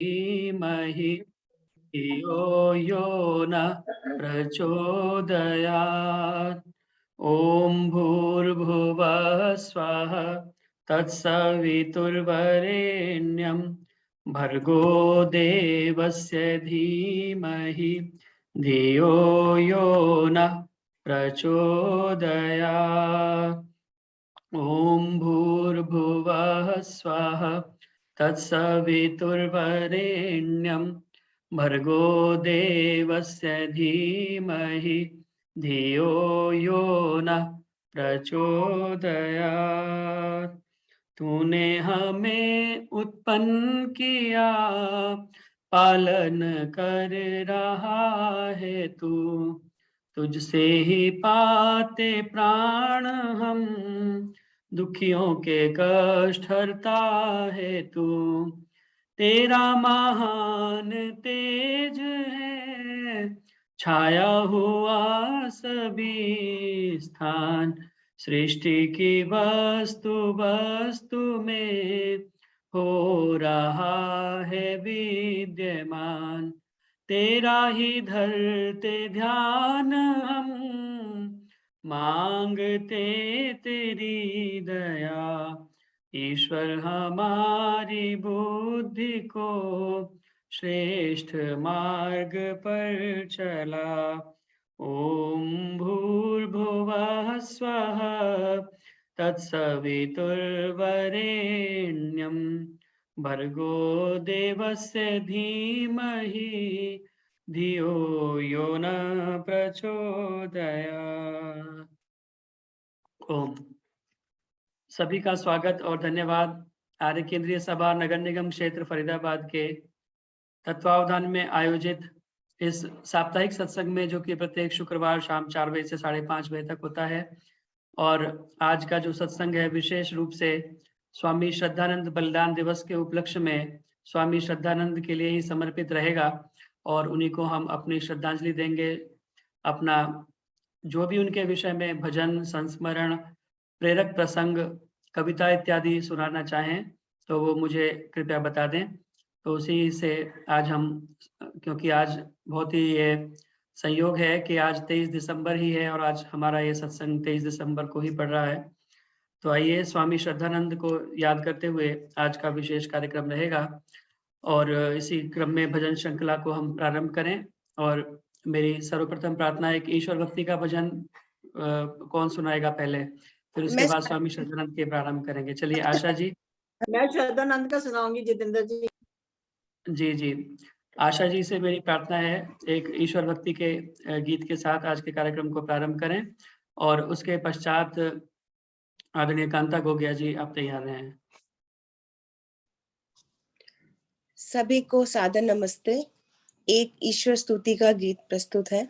धीमहि धियो यो नः प्रचोदयात्। ॐ भूर्भुवः स्वः तत्सवितुर्वरेण्यं भर्गो देवस्य धीमहि धियो यो नः प्रचोदयात्। ॐ भूर्भुवः स्वः तत्सवितुर्वरेण्यं भर्गो देवस्य धीमहि धियो यो नः प्रचोदयात्। तूने हमें उत्पन्न किया, पालन कर रहा है तू। तुझसे ही पाते प्राण हम, दुखियों के कष्ट हरता है तू। तेरा महान तेज है, छाया हुआ सभी स्थान। सृष्टि की वस्तु वस्तु में हो रहा है विद्यमान। तेरा ही धरते ध्यान हम, मांगते तेरी दया। ईश्वर हमारी बुद्धि को श्रेष्ठ मार्ग पर चला। ओम भूर्भुवः स्वः तत्सवितुर्वरेण्यं भर्गो देवस्य धीमहि धियो यो न प्रचोदयात्। ओम। सभी का स्वागत और धन्यवाद। आर्य केंद्रीय सभा नगर निगम क्षेत्र फरीदाबाद के तत्वावधान में आयोजित इस साप्ताहिक सत्संग में, जो कि प्रत्येक शुक्रवार शाम 4 बजे से 5:30 बजे तक होता है। और आज का जो सत्संग है विशेष रूप से स्वामी श्रद्धानंद बलिदान दिवस के उपलक्ष्य में स्वामी श्रद्धानंद के लिए ही समर्पित रहेगा और उन्हीं को हम अपनी श्रद्धांजलि देंगे। अपना जो भी उनके विषय में भजन, संस्मरण, प्रेरक प्रसंग, कविता इत्यादि सुनाना चाहें तो वो मुझे कृपया बता दें। तो उसी से आज हम, क्योंकि आज बहुत ही ये संयोग है कि आज 23 दिसंबर ही है और आज हमारा ये सत्संग 23 दिसंबर को ही पड़ रहा है। तो आइए स्वामी श्रद्धानंद को याद करते हुए आज का विशेष कार्यक्रम रहेगा और इसी क्रम में भजन श्रृंखला को हम प्रारंभ करें। और मेरी सर्वप्रथम प्रार्थना है कि ईश्वर भक्ति का भजन कौन सुनाएगा पहले, फिर उसके बाद स्वामी श्रद्धानंद के प्रारंभ करेंगे। चलिए आशा जी। मैं श्रद्धानंद का सुनाऊंगी जितेंद्र जी। जी जी, आशा जी से मेरी प्रार्थना है एक ईश्वर भक्ति के गीत के साथ आज के कार्यक्रम को प्रारंभ करें और उसके पश्चात आदरणीय कांता गोगिया जी आप तैयार हैं। सभी को सादर नमस्ते। एक ईश्वर स्तुति का गीत प्रस्तुत है।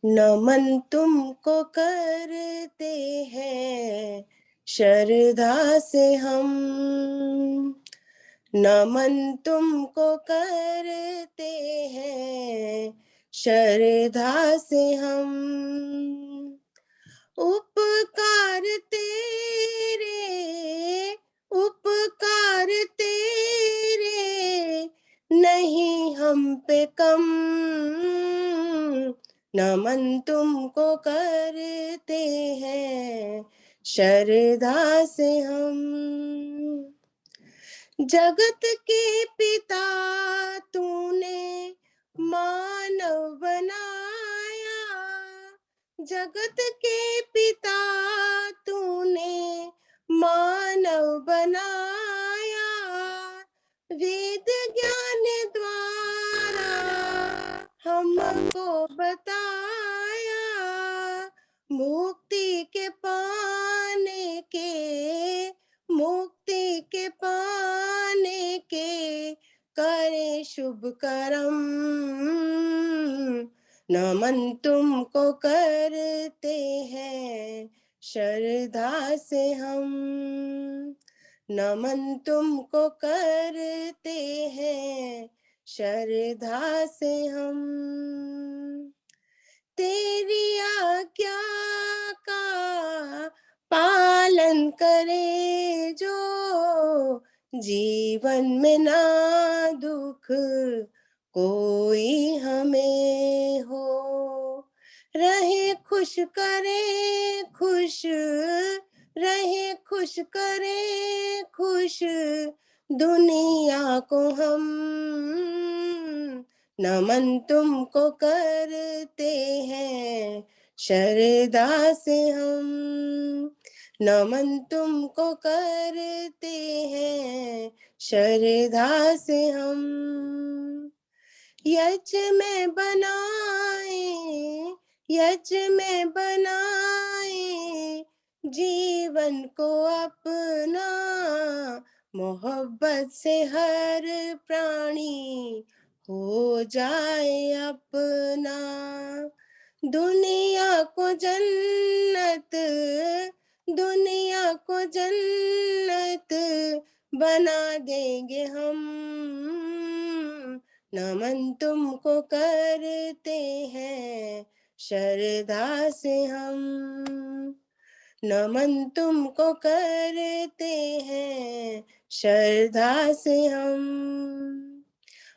नमन तुमको करते हैं श्रद्धा से हम, नमन तुमको करते हैं श्रद्धा से हम। उपकार तेरे नहीं हम पे कम, नमन तुमको करते हैं श्रद्धा से हम। जगत के पिता तूने मानव बनाया, जगत के पिता तूने मानव बनाया, वेद ज्ञान द्वारा हमको बताया, मुक्ति के पाने के करे शुभ कर्म, नमन तुमको करते हैं श्रद्धा से हम, नमन तुमको करते हैं श्रद्धा से हम। तेरी आज्ञा का पालन करे जो, जीवन में ना दुख कोई हमें हो, रहे खुश करे खुश, रहे खुश करे खुश दुनिया को हम, नमन तुमको करते हैं श्रद्धा से हम, नमन तुमको करते हैं श्रद्धा से हम। यज्ञ में बनाए, यज्ञ में बनाए जीवन को अपना, मोहब्बत से हर प्राणी हो जाए अपना, दुनिया को जन्नत, दुनिया को जन्नत बना देंगे हम, नमन तुमको करते हैं श्रद्धा से हम, नमन तुमको करते हैं श्रद्धा से हम।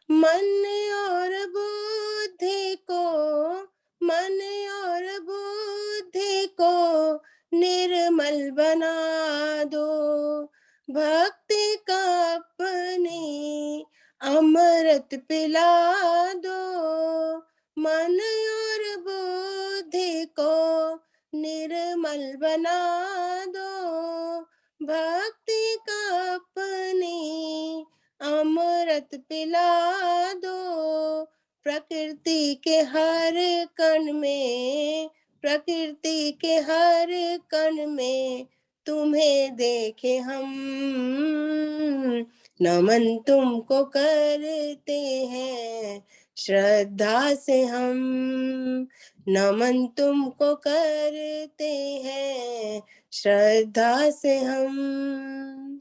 मन और बुद्धि को, मन और बुद्धि को निर्मल बना दो, भक्ति का अपनी अमृत पिला दो, मन और बुद्धि को निर्मल बना दो, भक्ति का अपनी अमृत पिला दो, प्रकृति के हर कण में, प्रकृति के हर कण में तुम्हें देखे हम, नमन तुमको करते हैं श्रद्धा से हम, नमन तुमको करते हैं श्रद्धा से हम।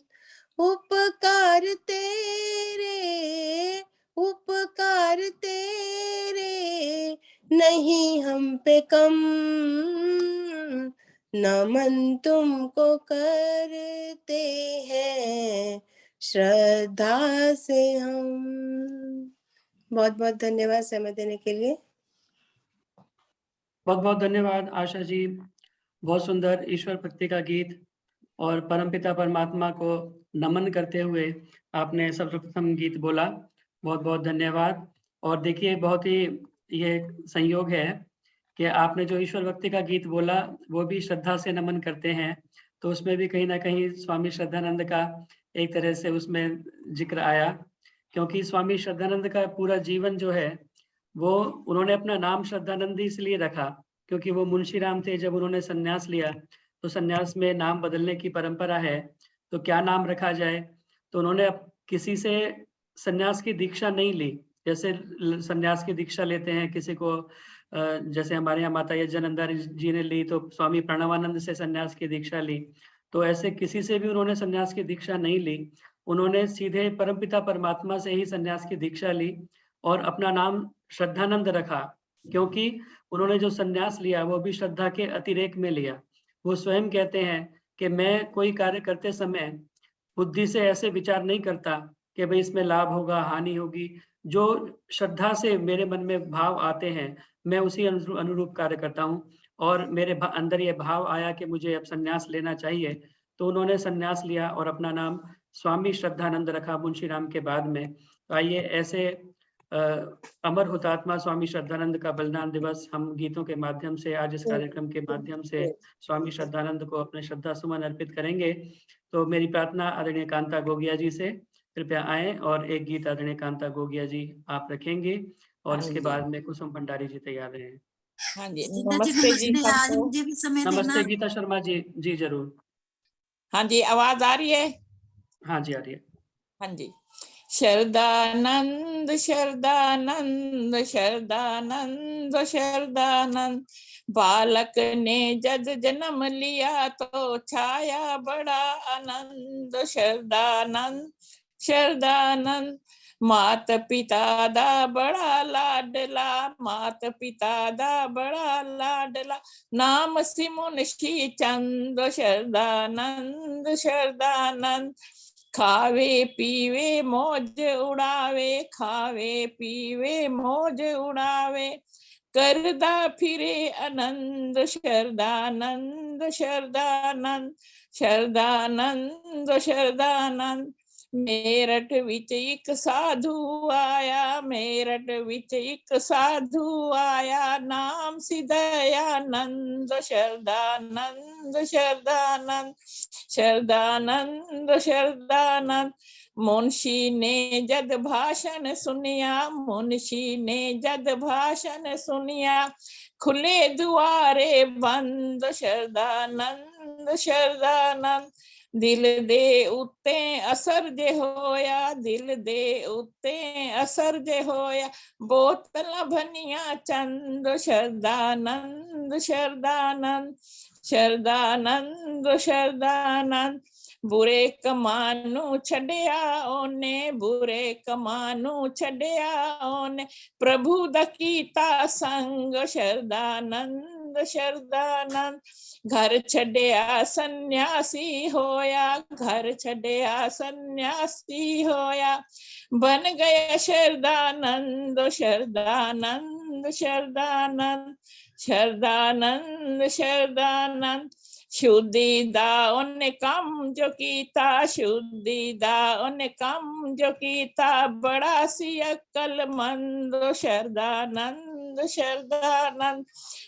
उपकार तेरे, उपकार तेरे नहीं हम पे कम, नमन तुमको करते हैं श्रद्धा से हम। बहुत बहुत धन्यवाद समय देने के लिए। बहुत बहुत धन्यवाद आशा जी, बहुत सुंदर ईश्वर भक्ति का गीत और परमपिता परमात्मा को नमन करते हुए आपने सर्वप्रथम गीत बोला, बहुत बहुत धन्यवाद। और देखिए बहुत ही ये संयोग है कि आपने जो ईश्वर भक्ति का गीत बोला वो भी श्रद्धा से नमन करते हैं, तो उसमें भी कहीं ना कहीं स्वामी श्रद्धानंद का एक तरह से उसमें जिक्र आया, क्योंकि स्वामी श्रद्धानंद का पूरा जीवन जो है वो उन्होंने अपना नाम श्रद्धानंद इसलिए रखा क्योंकि वो मुंशीराम थे। जब उन्होंने संन्यास लिया तो संन्यास में नाम बदलने की परंपरा है, तो क्या नाम रखा जाए, तो उन्होंने किसी से संन्यास की दीक्षा नहीं ली। जैसे संन्यास की दीक्षा लेते हैं किसी को, जैसे हमारे यहाँ माता यज्ञानंदा जी ने ली तो स्वामी प्रणवानंद से संन्यास की दीक्षा ली, तो ऐसे किसी से भी उन्होंने संन्यास की दीक्षा नहीं ली। उन्होंने सीधे परमपिता परमात्मा से ही संन्यास की दीक्षा ली और अपना नाम श्रद्धानंद रखा, क्योंकि उन्होंने जो संन्यास लिया वो भी श्रद्धा के अतिरेक में लिया। वो स्वयं कहते हैं कि मैं कोई कार्य करते समय बुद्धि से ऐसे विचार नहीं करता कि भाई इसमें लाभ होगा हानि होगी, जो श्रद्धा से मेरे मन में भाव आते हैं मैं उसी अनुरूप कार्य करता हूँ। और मेरे अंदर ये भाव आया कि मुझे अब संन्यास लेना चाहिए, तो उन्होंने संन्यास लिया और अपना नाम स्वामी श्रद्धानंद रखा मुंशीराम के बाद में। तो आइए ऐसे अमर हुतात्मा स्वामी श्रद्धानंद का बलिदान दिवस हम गीतों के माध्यम से, आज इस कार्यक्रम के माध्यम से स्वामी श्रद्धानंद को अपने श्रद्धा सुमन अर्पित करेंगे। तो मेरी प्रार्थना आदरणीय कांता गोगिया जी से, कृपया आए और एक गीत आदरणीय कांता गोगिया जी आप रखेंगे और इसके बाद में कुसुम भंडारी जी तैयार हैं। हाँ जी, नमस्ते जी सबको। मुझे भी समय नमस्ते देना। गीता शर्मा जी। जी जरूर। हाँ जी, आवाज आ रही है? हाँ जी आ रही है। हाँ जी। शरदानंद शरदानंद शरदानंद शरदानंद, बालक ने जब जन्म लिया तो छाया बड़ा आनंद। शरदानंद शरदानंद, मात पिता दा बड़ा लाडला, मात पिता दा बड़ा लाडला, नाम सिमुन श्री चंद। शरदानंद शरदानंद, खावे पीवे मौज उड़ावे, खावे पीवे मौज उड़ावे, करदा फिरे आनंद शरदानंद शरदानंद शरदानंद शरदानंद। मेरठ विच एक साधु आया, मेरठ विच एक साधु आया, नाम सी दयानंद शरदानंद शरदानंद शरदानंद शरदानंद। मुंशी ने जद भाषण सुनिया, मुंशी ने जद भाषण सुनिया, खुले दुआरे बंद शरदानंद शरदानंद। दिल दे उत्ते असर जे होया, दिल दे उत्ते असर जे होया, बोतल भनिया चंद शरदानंद शरदानंद शरदानंद शरदानंद। बुरे कमानू छड़िया ओने, बुरे कमानू छड़िया ओने, प्रभु दा कीता संग शरदानंद शरदानंद। घर छड़िया सन्यासी होया, घर छड़िया सन्यासी होया, बन गया शरदानंद शरदानंद शरदानंद शरदानंद शरदानंद। शुद्धि दा उन्ने कम जो कीता, शुद्धि दा उन्ने कम जो कीता, बड़ा सी अक्लमंद शरदानंद शरदानंद।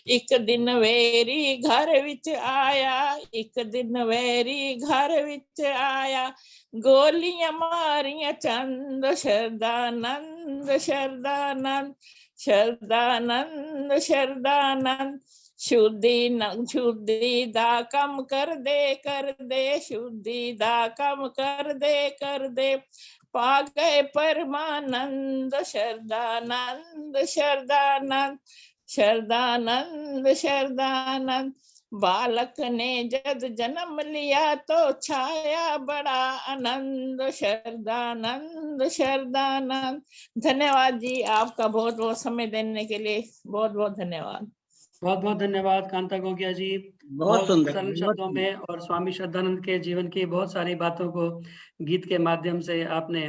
एक दिन वेरी घर विच आया, एक दिन वेरी घर विच आया, गोलियां मारियां चंद शरदानंद शरदानंद शरदानंद शरदानंद। शुद्धि दा कम कर दे, शुद्धि दा कम कर दे, पा गए परमानंद शरदानंद शरदानंद शरदानंद शरदानंद। बालक ने जब जन्म लिया तो छाया बड़ा आनंद शरदानंद शरदानंद। धन्यवाद जी, आपका बहुत बहुत समय देने के लिए बहुत बहुत धन्यवाद। बहुत बहुत धन्यवाद कांता गोगिया जी। बहुत सुंदर, सरल बहुत शब्दों सुंदर। में और स्वामी श्रद्धानंद के जीवन की बहुत सारी बातों को गीत के माध्यम से आपने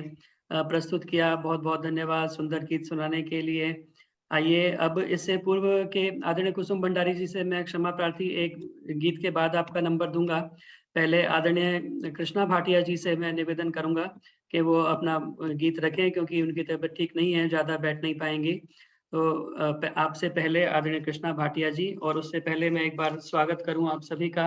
प्रस्तुत किया। बहुत बहुत धन्यवाद सुंदर गीत सुनाने के लिए। आइए अब इससे पूर्व के आदरणीय कुसुम भंडारी जी से मैं क्षमा प्रार्थी, एक गीत के बाद आपका नंबर दूंगा। पहले आदरणीय कृष्णा भाटिया जी से मैं निवेदन करूंगा कि वो अपना गीत रखें, क्योंकि उनकी तबीयत ठीक नहीं है, ज्यादा बैठ नहीं पाएंगी। तो आपसे पहले आदरणीय कृष्णा भाटिया जी, और उससे पहले मैं एक बार स्वागत करूं आप सभी का।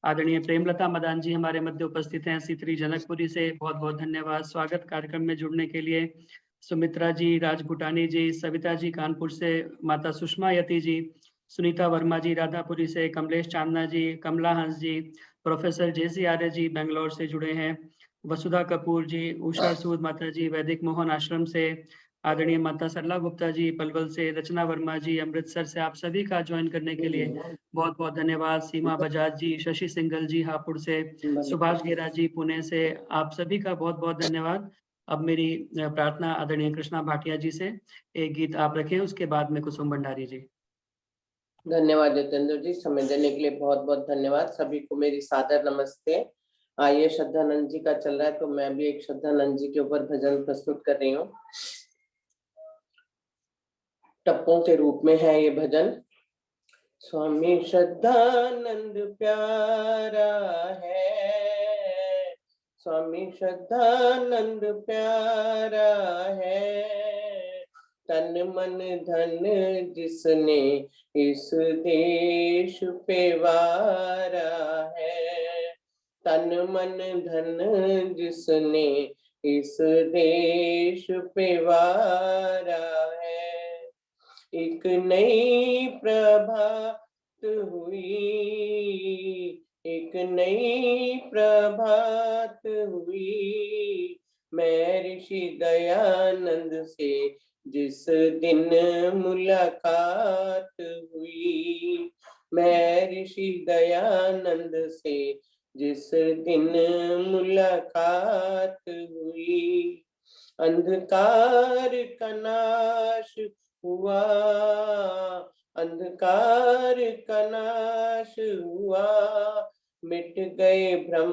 आदरणीय प्रेमलता मदान जी हमारे मध्य उपस्थित हैं सीतरी जनकपुरी से, बहुत बहुत धन्यवाद स्वागत कार्यक्रम में जुड़ने के लिए। सुमित्रा जी राजभूटानी जी, सविता जी कानपुर से, माता सुषमा यति जी, सुनीता वर्मा जी राधापुरी से, कमलेश चांदना जी, कमला हंस जी, प्रोफेसर जेसी आर्य जी बेंगलोर से जुड़े हैं, वसुधा कपूर जी, उषा सूद माता जी वैदिक मोहन आश्रम से, आदरणीय माता सरला गुप्ता जी पलवल से, रचना वर्मा जी अमृतसर से, आप सभी का ज्वाइन करने के लिए बहुत बहुत धन्यवाद। सीमा बजाज जी, शशि सिंगल जी हापुड़ से, सुभाष गेरा जी पुणे से, आप सभी का बहुत बहुत धन्यवाद। अब मेरी प्रार्थना आदरणीय कृष्णा भाटिया जी से एक गीत आप रखें, उसके बाद में कुसुम भंडारी जी। धन्यवाद जितेंद्र जी, समय देने के लिए बहुत बहुत धन्यवाद। सभी को मेरी सादर नमस्ते। आइए, श्रद्धानंद जी का चल रहा है तो मैं भी एक श्रद्धानंद जी के ऊपर भजन प्रस्तुत कर रही हूँ। टप्पों के रूप में है ये भजन। स्वामी श्रद्धानंद प्यारा है, स्वामी श्रद्धानंद प्यारा है, तन मन धन जिसने इस देश पे वारा है, तन मन धन जिसने इस देश पे वारा है। एक नई प्रभात हुई, एक नई प्रभात हुई, मैं ऋषि दयानंद से जिस दिन मुलाकात हुई, मैं ऋषि दयानंद से जिस दिन मुलाकात हुई। अंधकार का नाश हुआ, अंधकार का नाश हुआ, मिट गए भ्रम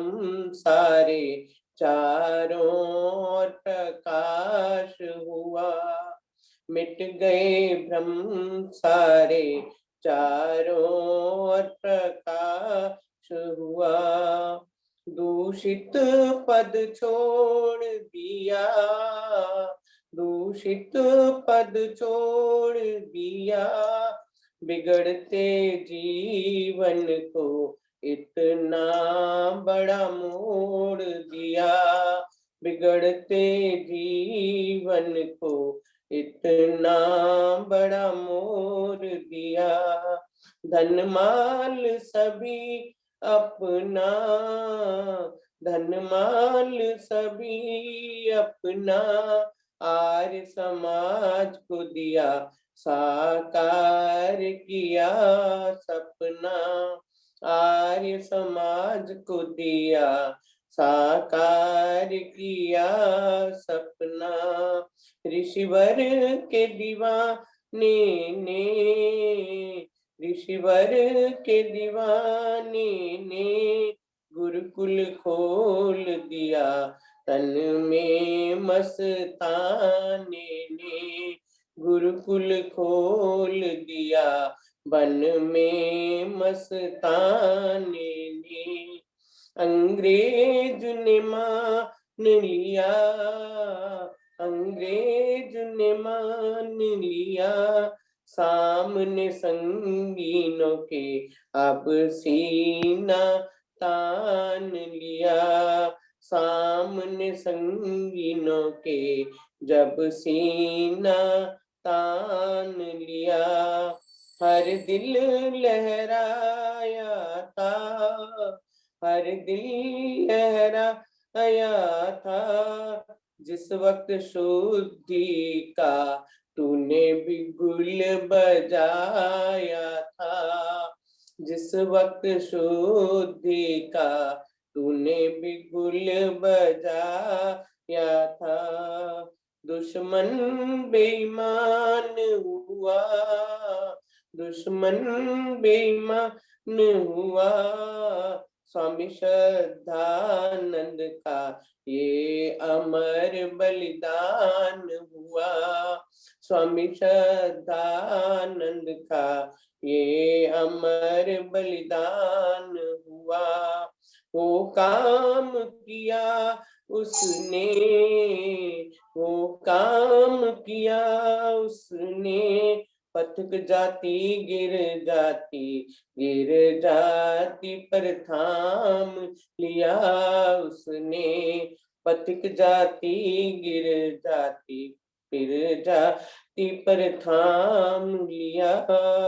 सारे, चारों ओर प्रकाश हुआ। मिट गए भ्रम सारे, चारों ओर प्रकाश हुआ। दूषित पद छोड़ दिया, दूषित पद छोड़ दिया। बिगड़ते जीवन को इतना बड़ा मोड़ दिया। बिगड़ते जीवन को इतना बड़ा मोड़ दिया। धन माल सभी अपना, धन माल सभी अपना। आर्य समाज को दिया साकार किया सपना। आर्य समाज को दिया साकार किया सपना। ऋषिवर के दीवाने ने, ऋषिवर के दीवाने ने गुरुकुल खोल दिया। तन में मस्ताने ने गुरुकुल खोल दिया। बन में मस्ताने ने अंग्रेज ने मान लिया, अंग्रेज ने मान लिया। सामने संगीनों के अब सीना तान लिया। सामने संगीनों के जब सीना तान लिया। हर दिल लहराया था, हर दिल लहराया था। जिस वक्त शुद्धि का तूने बिगुल बजाया था। जिस वक्त शुद्धि का तूने बिगुल बजाया था। दुश्मन बेईमान हुआ, दुश्मन बेईमान हुआ। स्वामी श्रद्धानंद का ये अमर बलिदान हुआ। स्वामी श्रद्धानंद का ये अमर बलिदान हुआ। वो काम किया उसने, वो काम किया उसने। पथिक जाति गिर जाती, गिर जाती पर थाम लिया उसने। पथिक जाति गिर जाती फिर जाति पर थाम लिया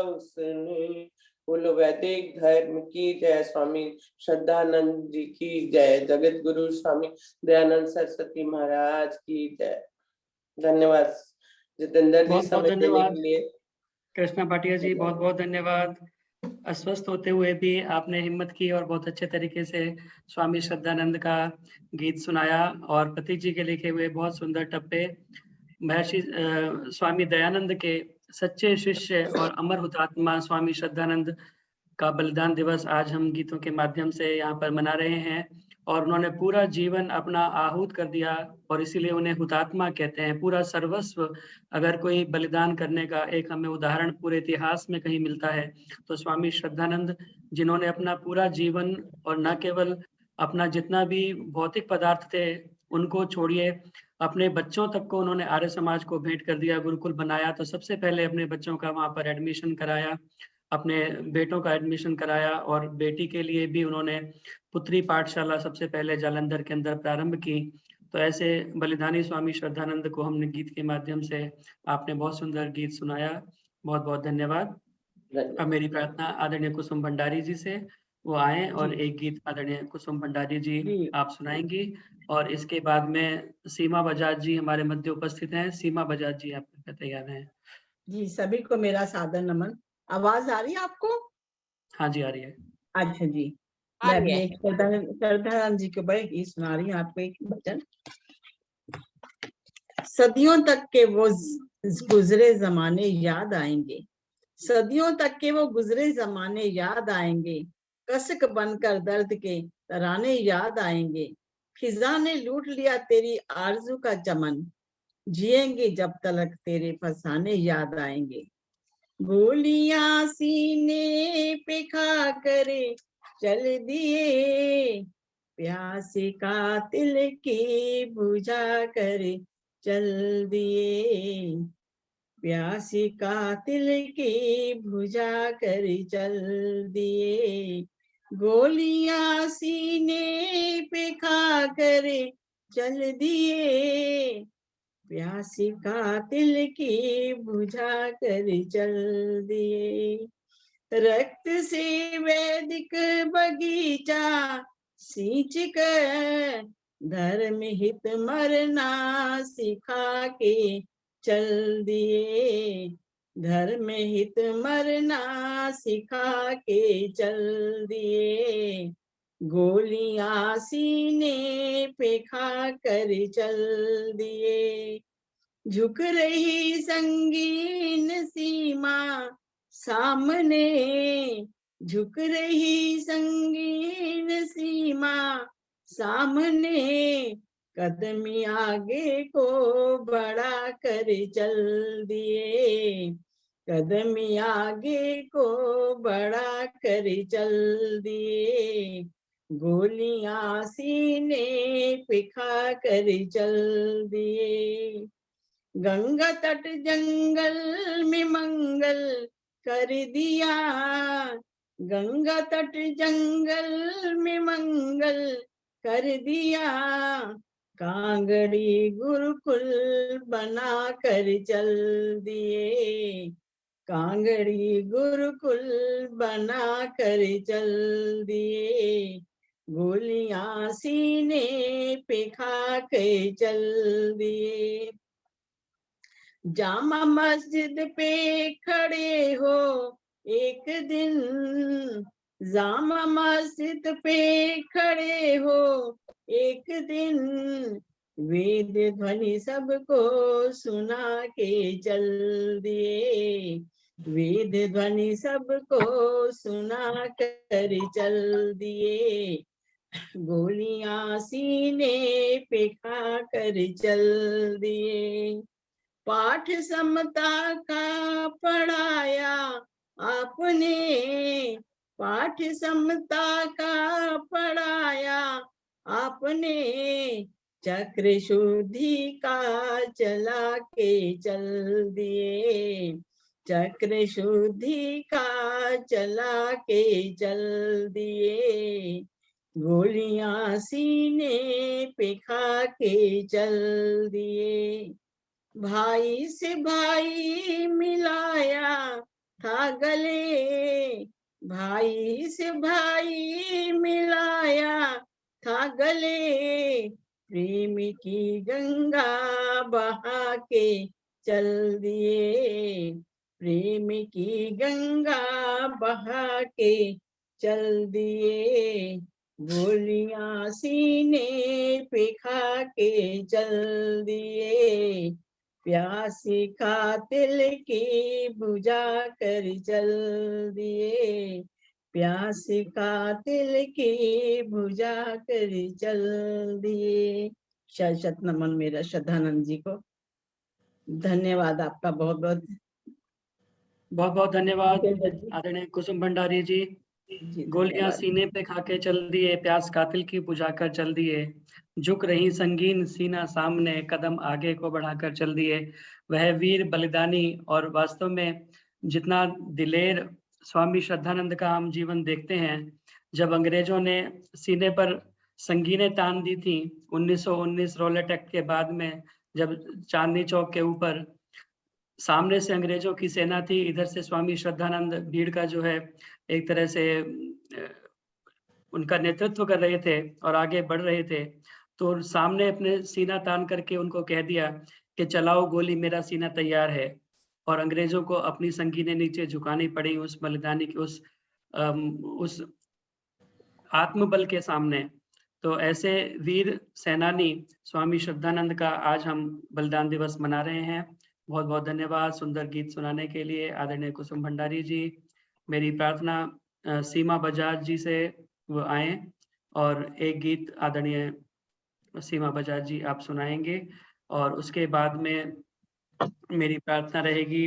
उसने। बोलो वैदिक धर्म की जय। स्वामी श्रद्धानंद जी की जय। जगत गुरु स्वामी दयानंद सरस्वती महाराज की जय। धन्यवाद जितेंद्र जी बहुत समय देने धन्यवाद के लिए। कृष्णा भाटिया जी, बहुत बहुत धन्यवाद। अस्वस्थ होते हुए भी आपने हिम्मत की और बहुत अच्छे तरीके से स्वामी श्रद्धानंद का गीत सुनाया और प्रतीक जी के लिखे हुए बहुत सुंदर टप्पे महर्षि स्वामी दयानंद के सच्चे शिष्य और अमर हुतात्मा स्वामी श्रद्धानंद का बलिदान दिवस आज हम गीतों के माध्यम से यहाँ पर मना रहे हैं। और उन्होंने पूरा जीवन अपना आहूत कर दिया और इसीलिए उन्हें हुतात्मा कहते हैं। पूरा सर्वस्व अगर कोई बलिदान करने का एक हमें उदाहरण पूरे इतिहास में कहीं मिलता है तो स्वामी श्रद्धानंद, जिन्होंने अपना पूरा जीवन और न केवल अपना जितना भी भौतिक पदार्थ थे उनको छोड़िए, अपने बच्चों तक को उन्होंने आर्य समाज को भेंट कर दिया, गुरुकुल बनाया। तो सबसे पहले अपने बच्चों का वहाँ पर एडमिशन कराया, अपने बेटों का एडमिशन कराया और बेटी के लिए भी उन्होंने पुत्री पाठशाला सबसे पहले जालंधर के अंदर प्रारंभ की। तो ऐसे बलिदानी स्वामी श्रद्धानंद को हमने गीत के माध्यम से, आपने बहुत सुंदर गीत सुनाया, बहुत बहुत धन्यवाद। अब मेरी प्रार्थना आदरणीय कुसुम भंडारी जी से, वो आए और एक गीत आदरणीय कुसुम भंडारी जी आप सुनाएंगी। और इसके बाद में सीमा बजाज जी हमारे मध्य उपस्थित हैं। सीमा बजाज जी आप तैयार हैं? जी, सभी को मेरा सादर नमन। आवाज आ रही है आपको? हाँ जी, आ रही है। अच्छा जी, मैं भी एक श्रद्धानंद जी के ऊपर एक गीत सुना रही हूँ आपको, एक भजन। सदियों तक के वो गुजरे जमाने याद आएंगे, सदियों तक के वो गुजरे जमाने याद आएंगे। कसक बनकर दर्द के तराने याद आएंगे। खिजा ने लूट लिया तेरी आरज़ू का चमन, जिएंगे जब तलक तेरे फसाने याद आएंगे। गोलियां सीने पे खा करे चल दिए, प्यासे कातिल की बुझा करे चल दिए, प्यासी कातिल की बुझा कर चल दिए। गोलियां सीने पे खा कर चल दिए, प्यासी कातिल की बुझा कर चल दिए। रक्त से वैदिक बगीचा सींच कर धर्म हित मरना सिखा के चल दिए, धर्म हित मरना सिखा के चल दिए। गोलियां सीने पे खा कर चल दिए। झुक रही संगीन सीमा सामने, झुक रही संगीन सीमा सामने, कदमी आगे को बढ़ा कर चल दिए, कदमी आगे को बढ़ा कर चल दिए। गोलियां सीने पे खा कर चल दिए। गंगा तट जंगल में मंगल कर दिया, गंगा तट जंगल में मंगल कर दिया। कांगड़ी गुरुकुल बना कर चल दिए, कांगड़ी गुरुकुल बना कर चल दिए। गोलियां सीने पे खा के चल दिए। जामा मस्जिद पे खड़े हो एक दिन, जामा मस्जिद पे खड़े हो एक दिन, वेद ध्वनि सबको सुना के चल दिए, वेद ध्वनि सबको सुना कर चल दिए। गोलियां सीने पे खा कर चल दिए। पाठ समता का पढ़ाया आपने, पाठ समता का पढ़ाया आपने, चक्र शुद्धि का चला के चल दिए, चक्र शुद्धि का चला के चल दिए। गोलियां सीने पे खा के चल दिए। भाई से भाई मिलाया था गले, भाई से भाई मिलाया था गले, प्रेम की गंगा बहा के चल दिए, प्रेम की गंगा बहा के चल दिए। गोलियां सीने पे खा के चल दिए, प्यासी कातिल की बुझा कर चल दिए, प्यासी कातिल की बुझा कर चल दिए। शत नमन मेरा श्रद्धानंद जी को। धन्यवाद आपका बहुत बहुत। बहुत बहुत धन्यवाद आदरणीय कुसुम भंडारी जी। गोलियां सीने पे खाके चल दिए, प्यास कातिल की बुझाकर चल दिए, झुक रही संगीन सीना सामने, कदम आगे को बढ़ाकर चल दिए। वह वीर बलिदानी। और वास्तव में जितना दिलेर स्वामी श्रद्धानंद का हम जीवन देखते हैं, जब अंग्रेजों ने सीने पर संगीनें तान दी थी 1919 रॉलेट एक्ट के बाद में, जब चांदनी चौक के ऊपर सामने से अंग्रेजों की सेना थी, इधर से स्वामी श्रद्धानंद भीड़ का जो है एक तरह से उनका नेतृत्व कर रहे थे और आगे बढ़ रहे थे, तो सामने अपने सीना तान करके उनको कह दिया कि चलाओ गोली, मेरा सीना तैयार है। और अंग्रेजों को अपनी संगीनें नीचे झुकानी पड़ी उस बलिदानी की, उस आत्मबल के सामने। तो ऐसे वीर सेनानी स्वामी श्रद्धानंद का आज हम बलिदान दिवस मना रहे हैं। बहुत बहुत धन्यवाद सुंदर गीत सुनाने के लिए आदरणीय कुसुम भंडारी जी। मेरी प्रार्थना सीमा बजाज जी से वो आए और एक गीत आदरणीय सीमा बजाज जी आप सुनाएंगे और उसके बाद में मेरी प्रार्थना रहेगी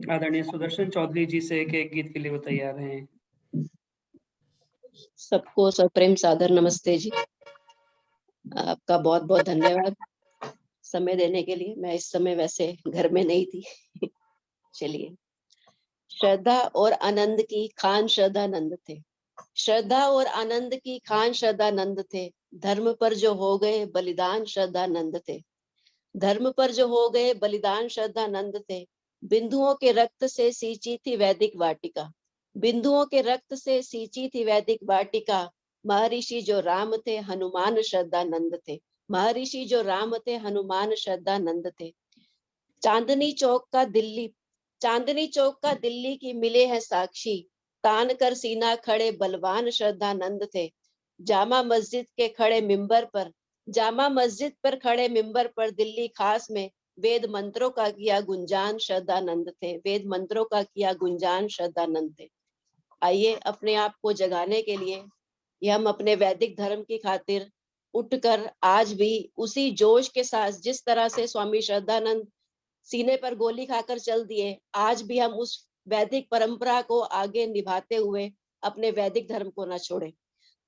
आदरणीय सुदर्शन चौधरी जी से कि एक गीत के लिए वो तैयार हैं। सबको सप्रेम सादर नमस्ते जी। आपका बहुत बहुत धन्यवाद समय देने के लिए। मैं इस समय वैसे घर में नहीं थी। चलिए। श्रद्धा और आनंद की खान श्रद्धानंद थे, श्रद्धा और आनंद की खान श्रद्धानंद थे, धर्म पर जो हो गए बलिदान श्रद्धानंद थे, धर्म पर जो हो गए बलिदान श्रद्धानंद थे। बिंदुओं के रक्त से सींची थी वैदिक वाटिका, बिंदुओं के रक्त से सींची थी वैदिक वाटिका। महर्षि जो राम थे हनुमान श्रद्धानंद थे, महर्षि जो राम थे हनुमान श्रद्धानंद थे। चांदनी चौक का दिल्ली, चांदनी चौक का दिल्ली की मिले हैं साक्षी, तान कर सीना खड़े बलवान श्रद्धानंद थे। जामा मस्जिद के खड़े मिंबर पर, जामा मस्जिद पर खड़े मिंबर पर दिल्ली खास में वेद मंत्रों का किया गुंजान श्रद्धानंद थे, वेद मंत्रों का किया गुंजान श्रद्धानंद थे। आइए अपने आप को जगाने के लिए ये हम अपने वैदिक धर्म की खातिर उठकर आज भी उसी जोश के साथ जिस तरह से स्वामी श्रद्धानंद सीने पर गोली खाकर चल दिए, आज भी हम उस वैदिक परंपरा को आगे निभाते हुए अपने वैदिक धर्म को न छोड़े।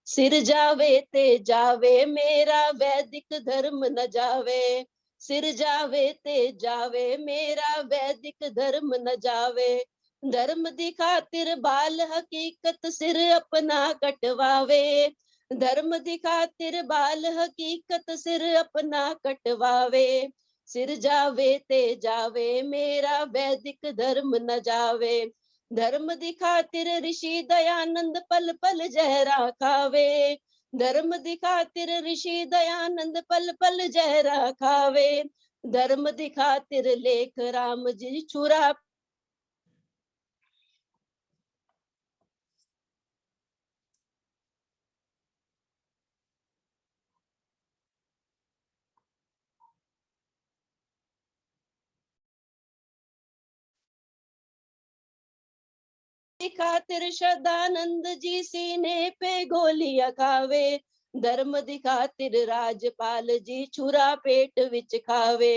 सिर जावे ते जावे मेरा वैदिक धर्म न जावे, सिर जावे ते जावे मेरा वैदिक धर्म न जावे। धर्म दी खातिर बाल हकीकत सिर अपना कटवावे, धर्म दी खातिर बाल हकीकत सिर अपना कटवावे। सिर जावे ते जावे मेरा वैदिक धर्म न जावे, धर्म दी खातिर ऋषि दयानंद पल पल जहरा खावे, धर्म दी खातिर ऋषि दयानंद पल पल जहरा खावे। धर्म दी खातिर लेख राम जी छुरा खातिर श्रद्धानंद जी सीने पे गोलियां खावे, धर्म दिखातिर राजपाल जी छुरा पेट विच खावे।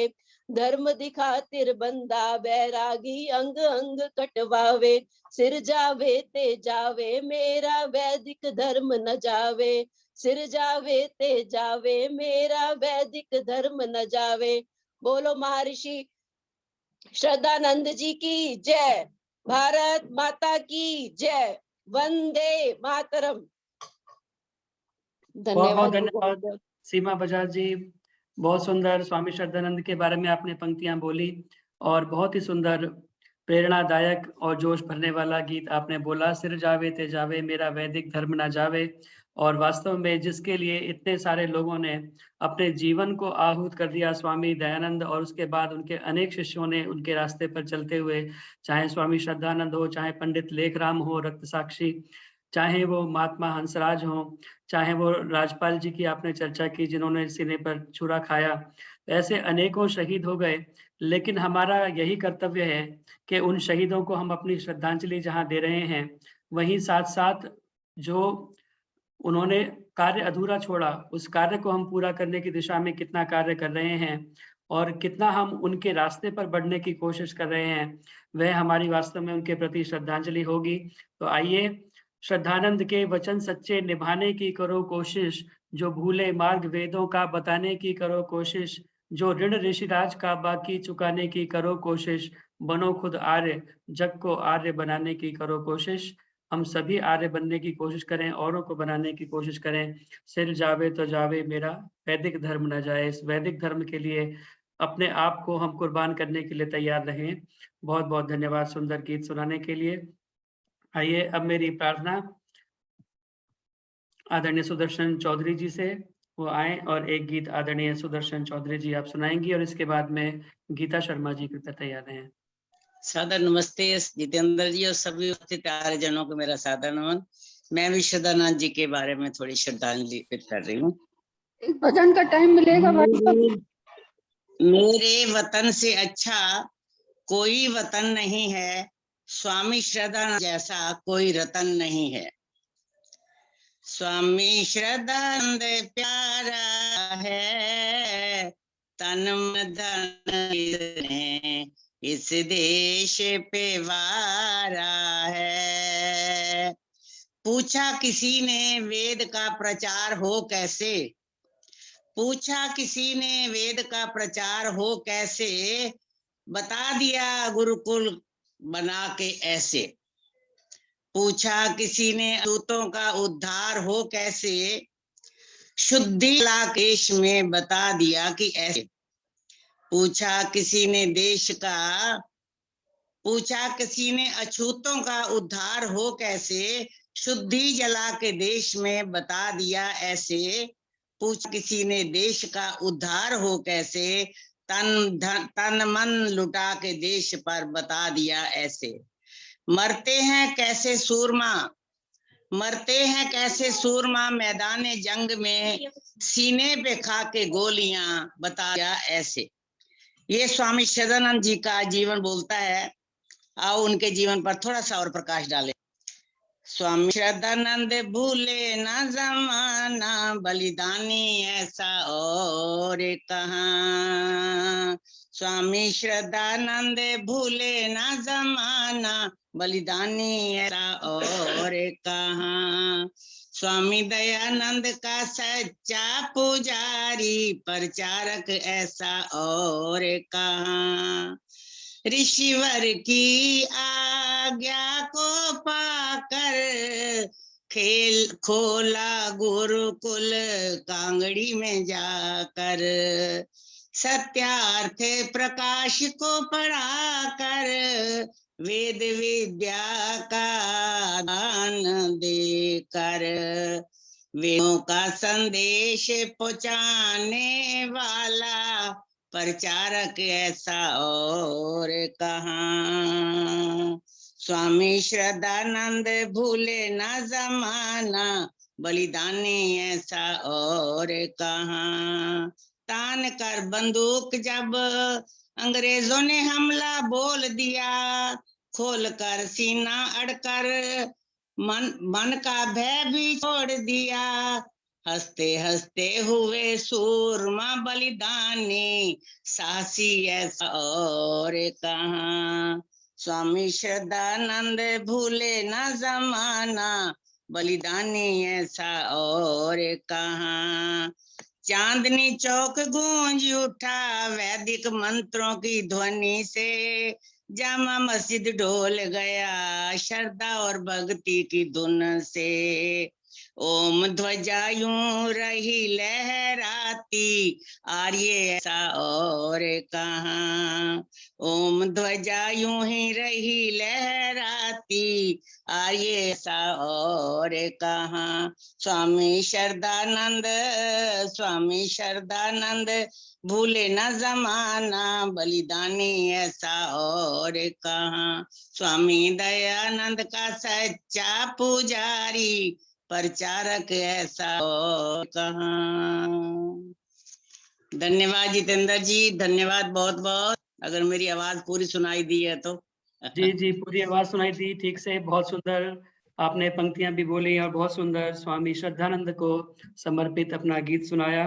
धर्म दिखातिर बंदा बैरागी अंग अंग कटवावे। सिर जावे ते जावे मेरा वैदिक धर्म न जावे, सिर जावे ते जावे मेरा वैदिक धर्म न जावे। बोलो महर्षि श्रद्धानंद जी की जय, भारत माता की जय, वंदे मातरम। बहुत धन्यवाद। धन्यवाद सीमा बजाज जी, बहुत सुंदर स्वामी श्रद्धानंद के बारे में आपने पंक्तियां बोली और बहुत ही सुंदर प्रेरणादायक और जोश भरने वाला गीत आपने बोला, सिर जावे ते जावे मेरा वैदिक धर्म ना जावे। और वास्तव में जिसके लिए इतने सारे लोगों ने अपने जीवन को आहूत कर दिया, स्वामी दयानंद और उसके बाद उनके अनेक शिष्यों ने उनके रास्ते पर चलते हुए, चाहे स्वामी श्रद्धानंद हो, चाहे पंडित लेखराम हो रक्त साक्षी, चाहे वो महात्मा हंसराज हो, चाहे वो राजपाल जी की आपने चर्चा की जिन्होंने सीने पर छुरा खाया, ऐसे अनेकों शहीद हो गए। लेकिन हमारा यही कर्तव्य है कि उन शहीदों को हम अपनी श्रद्धांजलि जहां दे रहे हैं, वहीं साथ साथ जो उन्होंने कार्य अधूरा छोड़ा, उस कार्य को हम पूरा करने की दिशा में कितना कार्य कर रहे हैं और कितना हम उनके रास्ते पर बढ़ने की कोशिश कर रहे हैं, वह हमारी वास्तव में उनके प्रति श्रद्धांजलि होगी। तो आइए श्रद्धानंद के वचन सच्चे निभाने की करो कोशिश, जो भूले मार्ग वेदों का बताने की करो कोशिश, जो ऋण ऋषिराज का बाकी चुकाने की करो कोशिश, बनो खुद आर्य जग को आर्य बनाने की करो कोशिश। हम सभी आर्य बनने की कोशिश करें, औरों को बनाने की कोशिश करें। सिर जावे तो जावे मेरा वैदिक धर्म न जाए, इस वैदिक धर्म के लिए अपने आप को हम कुर्बान करने के लिए तैयार रहें। बहुत बहुत धन्यवाद सुंदर गीत सुनाने के लिए। आइए अब मेरी प्रार्थना आदरणीय सुदर्शन चौधरी जी से वो आए और एक गीत आदरणीय सुदर्शन चौधरी जी आप सुनाएंगी और इसके बाद में गीता शर्मा जी कृपया तैयार हैं। सादर नमस्ते जितेंद्र जी और सभी उपस्थित आर्यजनों को मेरा सादर नमन। मैं भी श्रद्धानंद जी के बारे में थोड़ी श्रद्धांजलि अर्पित कर रही हूँ। भजन का टाइम मिलेगा भाई साहब? मेरे वतन से अच्छा कोई वतन नहीं है, स्वामी श्रद्धानंद जैसा कोई रतन नहीं है। स्वामी श्रद्धानंद प्यारा है, तन मन धन इसने इस देश पे वारा है। पूछा किसी ने वेद का प्रचार हो कैसे, पूछा किसी ने वेद का प्रचार हो कैसे, बता दिया गुरुकुल बना के ऐसे। पूछा किसी ने दूतों का उद्धार हो कैसे, शुद्धि ला देश में बता दिया कि ऐसे। पूछा किसी ने देश का, पूछा किसी ने अछूतों का उद्धार हो कैसे, शुद्धि जला के देश में बता दिया ऐसे। पूछ किसी ने देश का उद्धार हो कैसे, तन मन लुटा के देश पर बता दिया ऐसे। मरते हैं कैसे सूरमा, मरते हैं कैसे सूरमा मैदान जंग में, सीने पे खा के गोलियां बता दिया ऐसे। ये स्वामी श्रद्धानंद जी का जीवन बोलता है। आओ उनके जीवन पर थोड़ा सा और प्रकाश डालें। स्वामी श्रद्धानंद भूले ना जमाना, बलिदानी ऐसा और कहाँ। स्वामी श्रद्धानंद भूले ना जमाना, बलिदानी ऐसा और कहाँ। स्वामी दयानंद का सच्चा पुजारी, प्रचारक ऐसा और कहाँ। ऋषिवर की आज्ञा को पाकर खेल खोला गुरुकुल कांगड़ी में जाकर, सत्यार्थ प्रकाश को पढ़ाकर वेद विद्या का दान देकर, वेदों का संदेश पहुंचाने वाला प्रचारक ऐसा और कहाँ। स्वामी श्रद्धानंद भूले ना जमाना, बलिदानी ऐसा और कहाँ। तान कर बंदूक जब अंग्रेजों ने हमला बोल दिया, खोल कर सीना अड़कर मन का भय भी छोड़ दिया। हंसते हंसते हुए सूरमा बलिदानी, साहसी ऐसा और कहाँ। स्वामी श्रद्धानंद भूले ना जमाना, बलिदानी ऐसा और कहाँ। चांदनी चौक गूंज उठा वैदिक मंत्रों की ध्वनि से, जामा मस्जिद डोल गया श्रद्धा और भक्ति की धुन से। ओम ध्वजा यूं रही लहराती, आर्य ऐसा और कहाँ। ओम ध्वजा यूं ही रही लहराती, आर्य ऐसा और कहाँ। स्वामी श्रद्धानंद, स्वामी श्रद्धानंद भूले न जमाना, बलिदानी ऐसा और कहाँ। स्वामी दयानंद का सच्चा पुजारी, प्रचारक ऐसा और कहाँ। धन्यवाद जितेंद्र जी, धन्यवाद बहुत बहुत। अगर मेरी आवाज पूरी सुनाई दी है तो। जी जी, पूरी आवाज सुनाई दी ठीक से, बहुत सुंदर आपने पंक्तियां भी बोली और बहुत सुंदर स्वामी श्रद्धानंद को समर्पित अपना गीत सुनाया,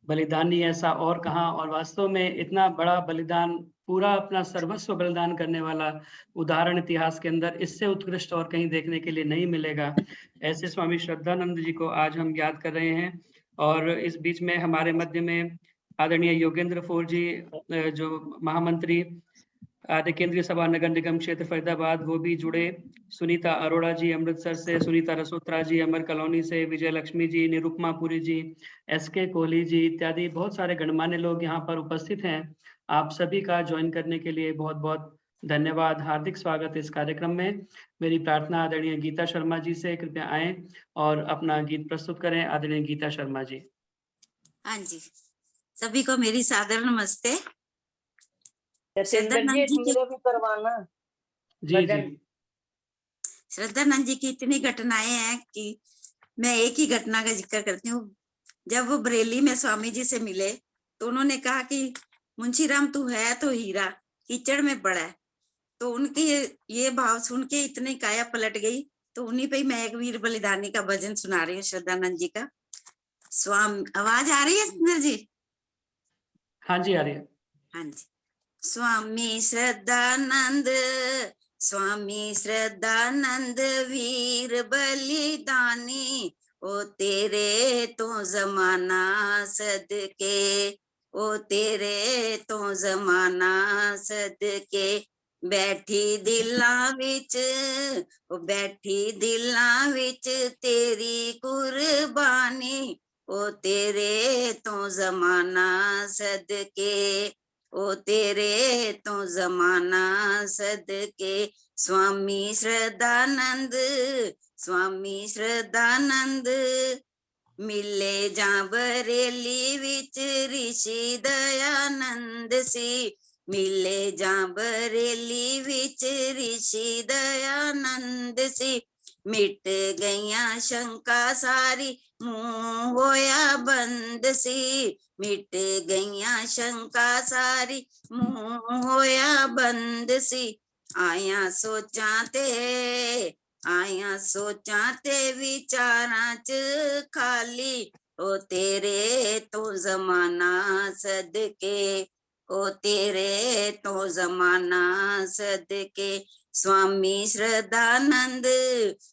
बलिदानी ऐसा और कहाँ। और वास्तव में इतना बड़ा बलिदान, पूरा अपना सर्वस्व बलिदान करने वाला उदाहरण इतिहास के अंदर इससे उत्कृष्ट और कहीं देखने के लिए नहीं मिलेगा। ऐसे स्वामी श्रद्धानंद जी को आज हम याद कर रहे हैं। और इस बीच में हमारे मध्य में आदरणीय योगेंद्र फोर जी, जो महामंत्री आदि केंद्रीय सभा नगर निगम क्षेत्र फरीदाबाद, वो भी जुड़े। सुनीता अरोड़ा जी अमृतसर से, सुनीता रसोत्रा जी अमर कॉलोनी से, विजय लक्ष्मी जी, निरुपमा पुरी जी, एसके कोहली जी इत्यादि बहुत सारे गणमान्य लोग यहाँ पर उपस्थित हैं। आप सभी का ज्वाइन करने के लिए बहुत बहुत धन्यवाद, हार्दिक स्वागत इस कार्यक्रम में। मेरी प्रार्थना आदरणीय गीता शर्मा जी से, कृपया आए और अपना गीत प्रस्तुत करें। आदरणीय गीता शर्मा जी। हाँ जी, सभी को मेरी सादर नमस्ते। श्रद्धानंद जी मेरे भी करवाना। जी जी। श्रद्धानंद जी की इतनी घटनाएं हैं कि मैं एक ही घटना का जिक्र करती हूँ। जब वो बरेली में स्वामी जी से मिले तो उन्होंने कहा कि मुंशीराम तू है तो हीरा, कीचड़ में पड़ा है। तो उनके ये भाव सुन के इतनी काया पलट गई। तो उन्हीं पे ही मैं एक वीर बलिदानी का भजन सुना रही हूँ श्रद्धानंद जी का। स्वामी, आवाज आ रही है सुंदर जी? हाँ जी, आ रही है। हाँ जी। स्वामी श्रद्धानंद, स्वामी श्रद्धानंद वीर बलिदानी, ओ तेरे तो जमाना सदके, ओ तेरे तो जमाना सदके। बैठी दिलां विच, ओ बैठी दिलां विच तेरी कुर्बानी, ओ तेरे तो जमाना सदके, ओ तेरे तो जमाना सदके। स्वामी श्रद्धानंद, स्वामी श्रद्धानंद, मिले जा बरेली विच ऋषि दयानंद सी, मिले जा बरेली विच ऋषि दयानंद सी। मिट गईया शंका सारी मुंह होया बंद सी, मिट गईया शंका सारी मुंह होया बंद सी। आया सोचा ते, आया सोचा ते विचारां च खाली, ओ तेरे तो जमाना सदके, ओ तेरे तो जमाना सदके। स्वामी श्रद्धानंद,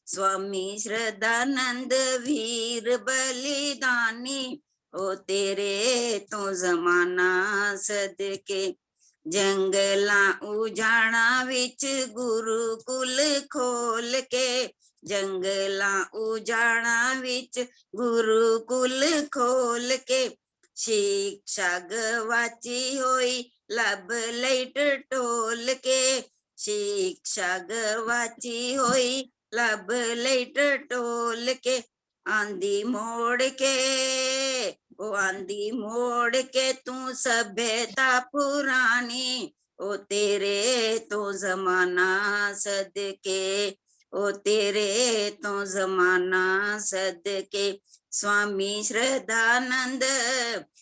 स्वामी श्रद्धानंद वीर बलिदानी, ओ तेरे तो जमाना सदके। जंगला उजाड़ा विच गुरुकुल खोल के, जंगला उजाड़ा विच गुरुकुल खोल के। शिक्षा गवाची होई लब लैट टोल के, शिक्षा गवाची होई लब लैट टोल के। आंधी मोड़ के, ओ आंधी मोड़ के तू सभ्यता पुरानी, ओ तेरे तो जमाना सदके, ओ तेरे तो जमाना सदके। स्वामी श्रद्धानंद,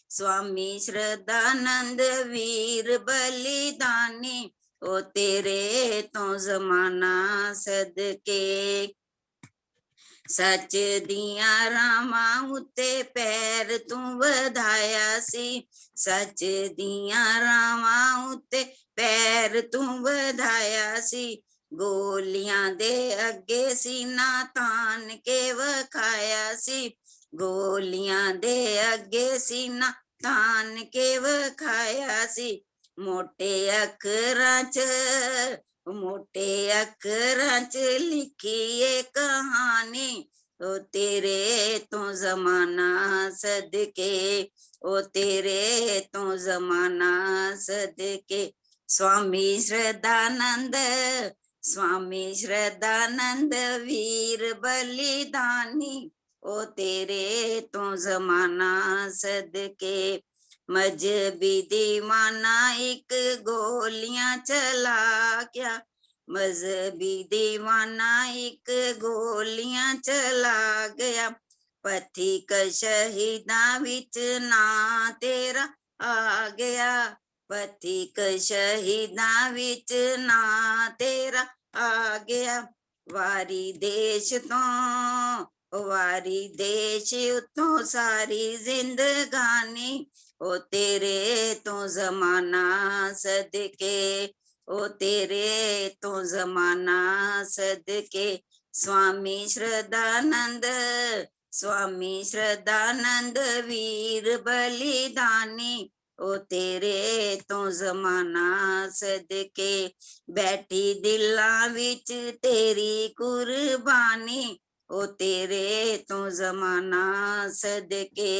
स्वामी श्रद्धानंद वीर बलिदानी, ओ तेरे तो जमाना सदके। सच दिया रामा उत्ते पैर तू वधाया सी, सच दिया रामा उत्ते पैर तू वधाया सी। गोलियां दे अगे सीना तान के वखाया सी, गोलियां दे अगे सीना तान के वखाया सी। मोटे अखरां च, मोटे अखरां च लिखी ये कहानी, ओ तेरे तो जमाना सदके, ओ तेरे तो जमाना सदके। स्वामी श्रद्धानंद, स्वामी श्रद्धानंद वीर बलिदानी, ओ तेरे तो जमाना सदके। मजहबी दीवाना एक गोलियां चला गया, मजहबी दीवाना एक गोलियां चला गया। पथिक शहीदा विच ना तेरा आ गया, पथिक शहीदा विच ना तेरा आ गया। वारी देश तो, वारी देश उतों सारी जिंदगानी, ओ तेरे तो जमाना सदके, ओ तेरे तो जमाना सदके। स्वामी श्रद्धानंद, स्वामी श्रद्धानंद वीर बलिदानी, ओ तेरे तो जमाना सदके। बैठी दिलां विच तेरी कुर्बानी, ओ तेरे तो जमाना सदके,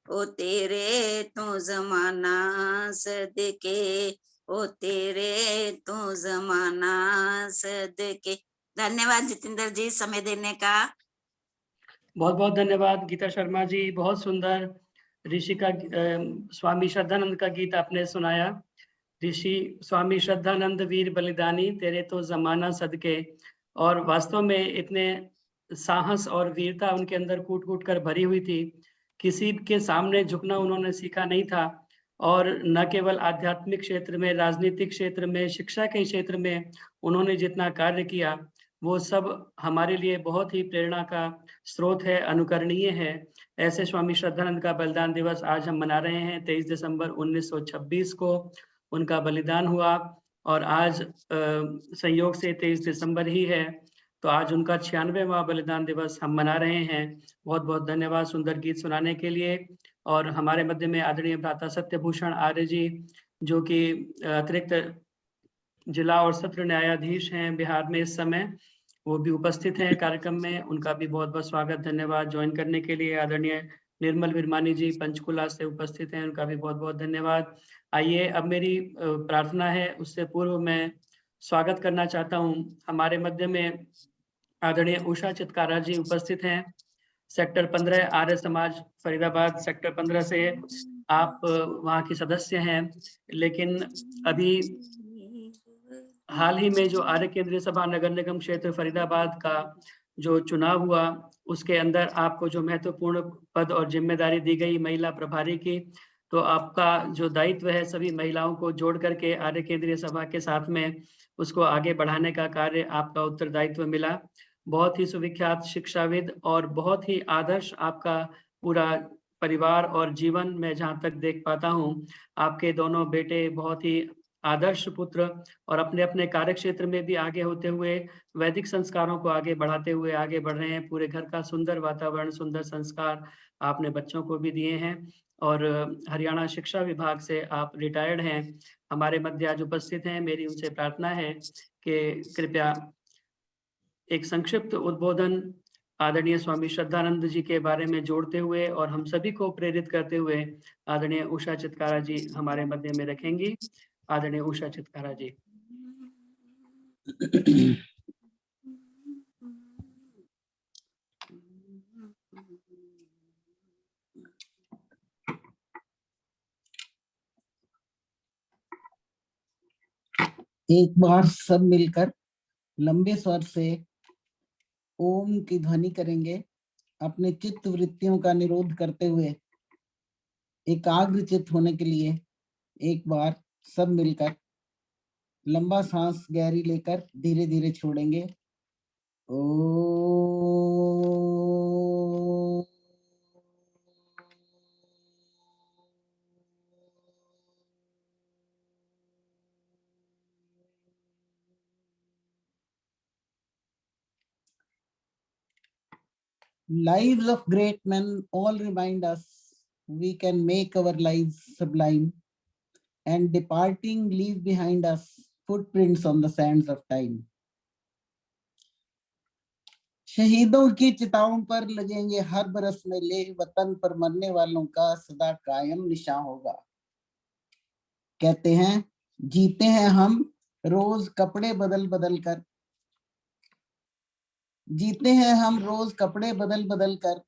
ओ तेरे तो जमाना सदके, ओ तेरे तो जमाना सदके। धन्यवाद जितेंद्र जी समय देने का। बहुत बहुत धन्यवाद गीता शर्मा जी, बहुत सुंदर ऋषि का स्वामी श्रद्धानंद का गीत आपने सुनाया। ऋषि स्वामी श्रद्धानंद वीर बलिदानी, तेरे तो जमाना सदके। और वास्तव में इतने साहस और वीरता उनके अंदर कूट कूट कर भरी हुई थी। किसी के सामने झुकना उन्होंने सीखा नहीं था, और न केवल आध्यात्मिक क्षेत्र में, राजनीतिक क्षेत्र में, शिक्षा के क्षेत्र में उन्होंने जितना कार्य किया वो सब हमारे लिए बहुत ही प्रेरणा का स्रोत है, अनुकरणीय है। ऐसे स्वामी श्रद्धानंद का बलिदान दिवस आज हम मना रहे हैं। 23 दिसंबर 1926 को उनका बलिदान हुआ और आज संयोग से 23 दिसंबर ही है, तो आज उनका 96वां बलिदान दिवस हम मना रहे हैं। बहुत बहुत धन्यवाद सुंदर गीत सुनाने के लिए। और हमारे मध्य में आदरणीय भ्राता सत्यभूषण आर्य जी, जो कि अतिरिक्त जिला और सत्र न्यायाधीश हैं बिहार में इस समय, वो भी उपस्थित हैं कार्यक्रम में। उनका भी बहुत बहुत स्वागत, धन्यवाद ज्वाइन करने के लिए। आदरणीय निर्मल विरमानी जी पंचकुला से उपस्थित हैं, उनका भी बहुत बहुत धन्यवाद। आइए, अब मेरी प्रार्थना है, उससे पूर्व मैं स्वागत करना चाहता हूँ। हमारे मध्य में आदरणीय उषा चितकारा जी उपस्थित हैं, सेक्टर 15 आर्य समाज फरीदाबाद सेक्टर 15 से। आप वहाँ की सदस्य हैं, लेकिन अभी हाल ही में जो आर्य केंद्रीय सभा नगर निगम क्षेत्र फरीदाबाद का जो चुनाव हुआ, उसके अंदर आपको जो महत्वपूर्ण पद और जिम्मेदारी दी गई महिला प्रभारी की, तो आपका जो दायित्व है सभी महिलाओं को जोड़ करके आर्य केंद्रीय सभा के साथ में उसको आगे बढ़ाने का कार्य आपका उत्तरदायित्व मिला। बहुत ही सुविख्यात शिक्षाविद और बहुत ही आदर्श आपका पूरा परिवार और जीवन में जहाँ तक देख पाता हूँ, आपके दोनों बेटे बहुत ही आदर्श पुत्र और अपने अपने कार्य क्षेत्र में भी आगे होते हुए वैदिक संस्कारों को आगे बढ़ाते हुए आगे बढ़ रहे हैं। पूरे घर का सुंदर वातावरण, सुंदर संस्कार आपने बच्चों को भी दिए हैं और हरियाणा शिक्षा विभाग से आप रिटायर्ड हैं। हमारे मध्य आज उपस्थित हैं। मेरी उनसे प्रार्थना है कि कृपया एक संक्षिप्त उद्बोधन आदरणीय स्वामी श्रद्धानंद जी के बारे में जोड़ते हुए और हम सभी को प्रेरित करते हुए आदरणीय उषा चितकारा जी हमारे मध्य में रखेंगी। आदरणीय उषा चितकारा जी। एक बार सब मिलकर लंबे स्वर से ओम की ध्वनि करेंगे, अपने चित्त वृत्तियों का निरोध करते हुए एकाग्र चित्त होने के लिए एक बार सब मिलकर लंबा सांस गहरी लेकर धीरे धीरे छोड़ेंगे। ओ Lives of great men all remind us we can make our lives sublime, and departing leave behind us footprints on the sands of time. शहीदों की चिताओं पर लगेंगे हर बरस में ले, वतन पर मरने वालों का सदा कायम निशान होगा। कहते हैं जीते हैं हम रोज कपड़े बदल बदल कर, जीते हैं हम रोज कपड़े बदल बदल कर,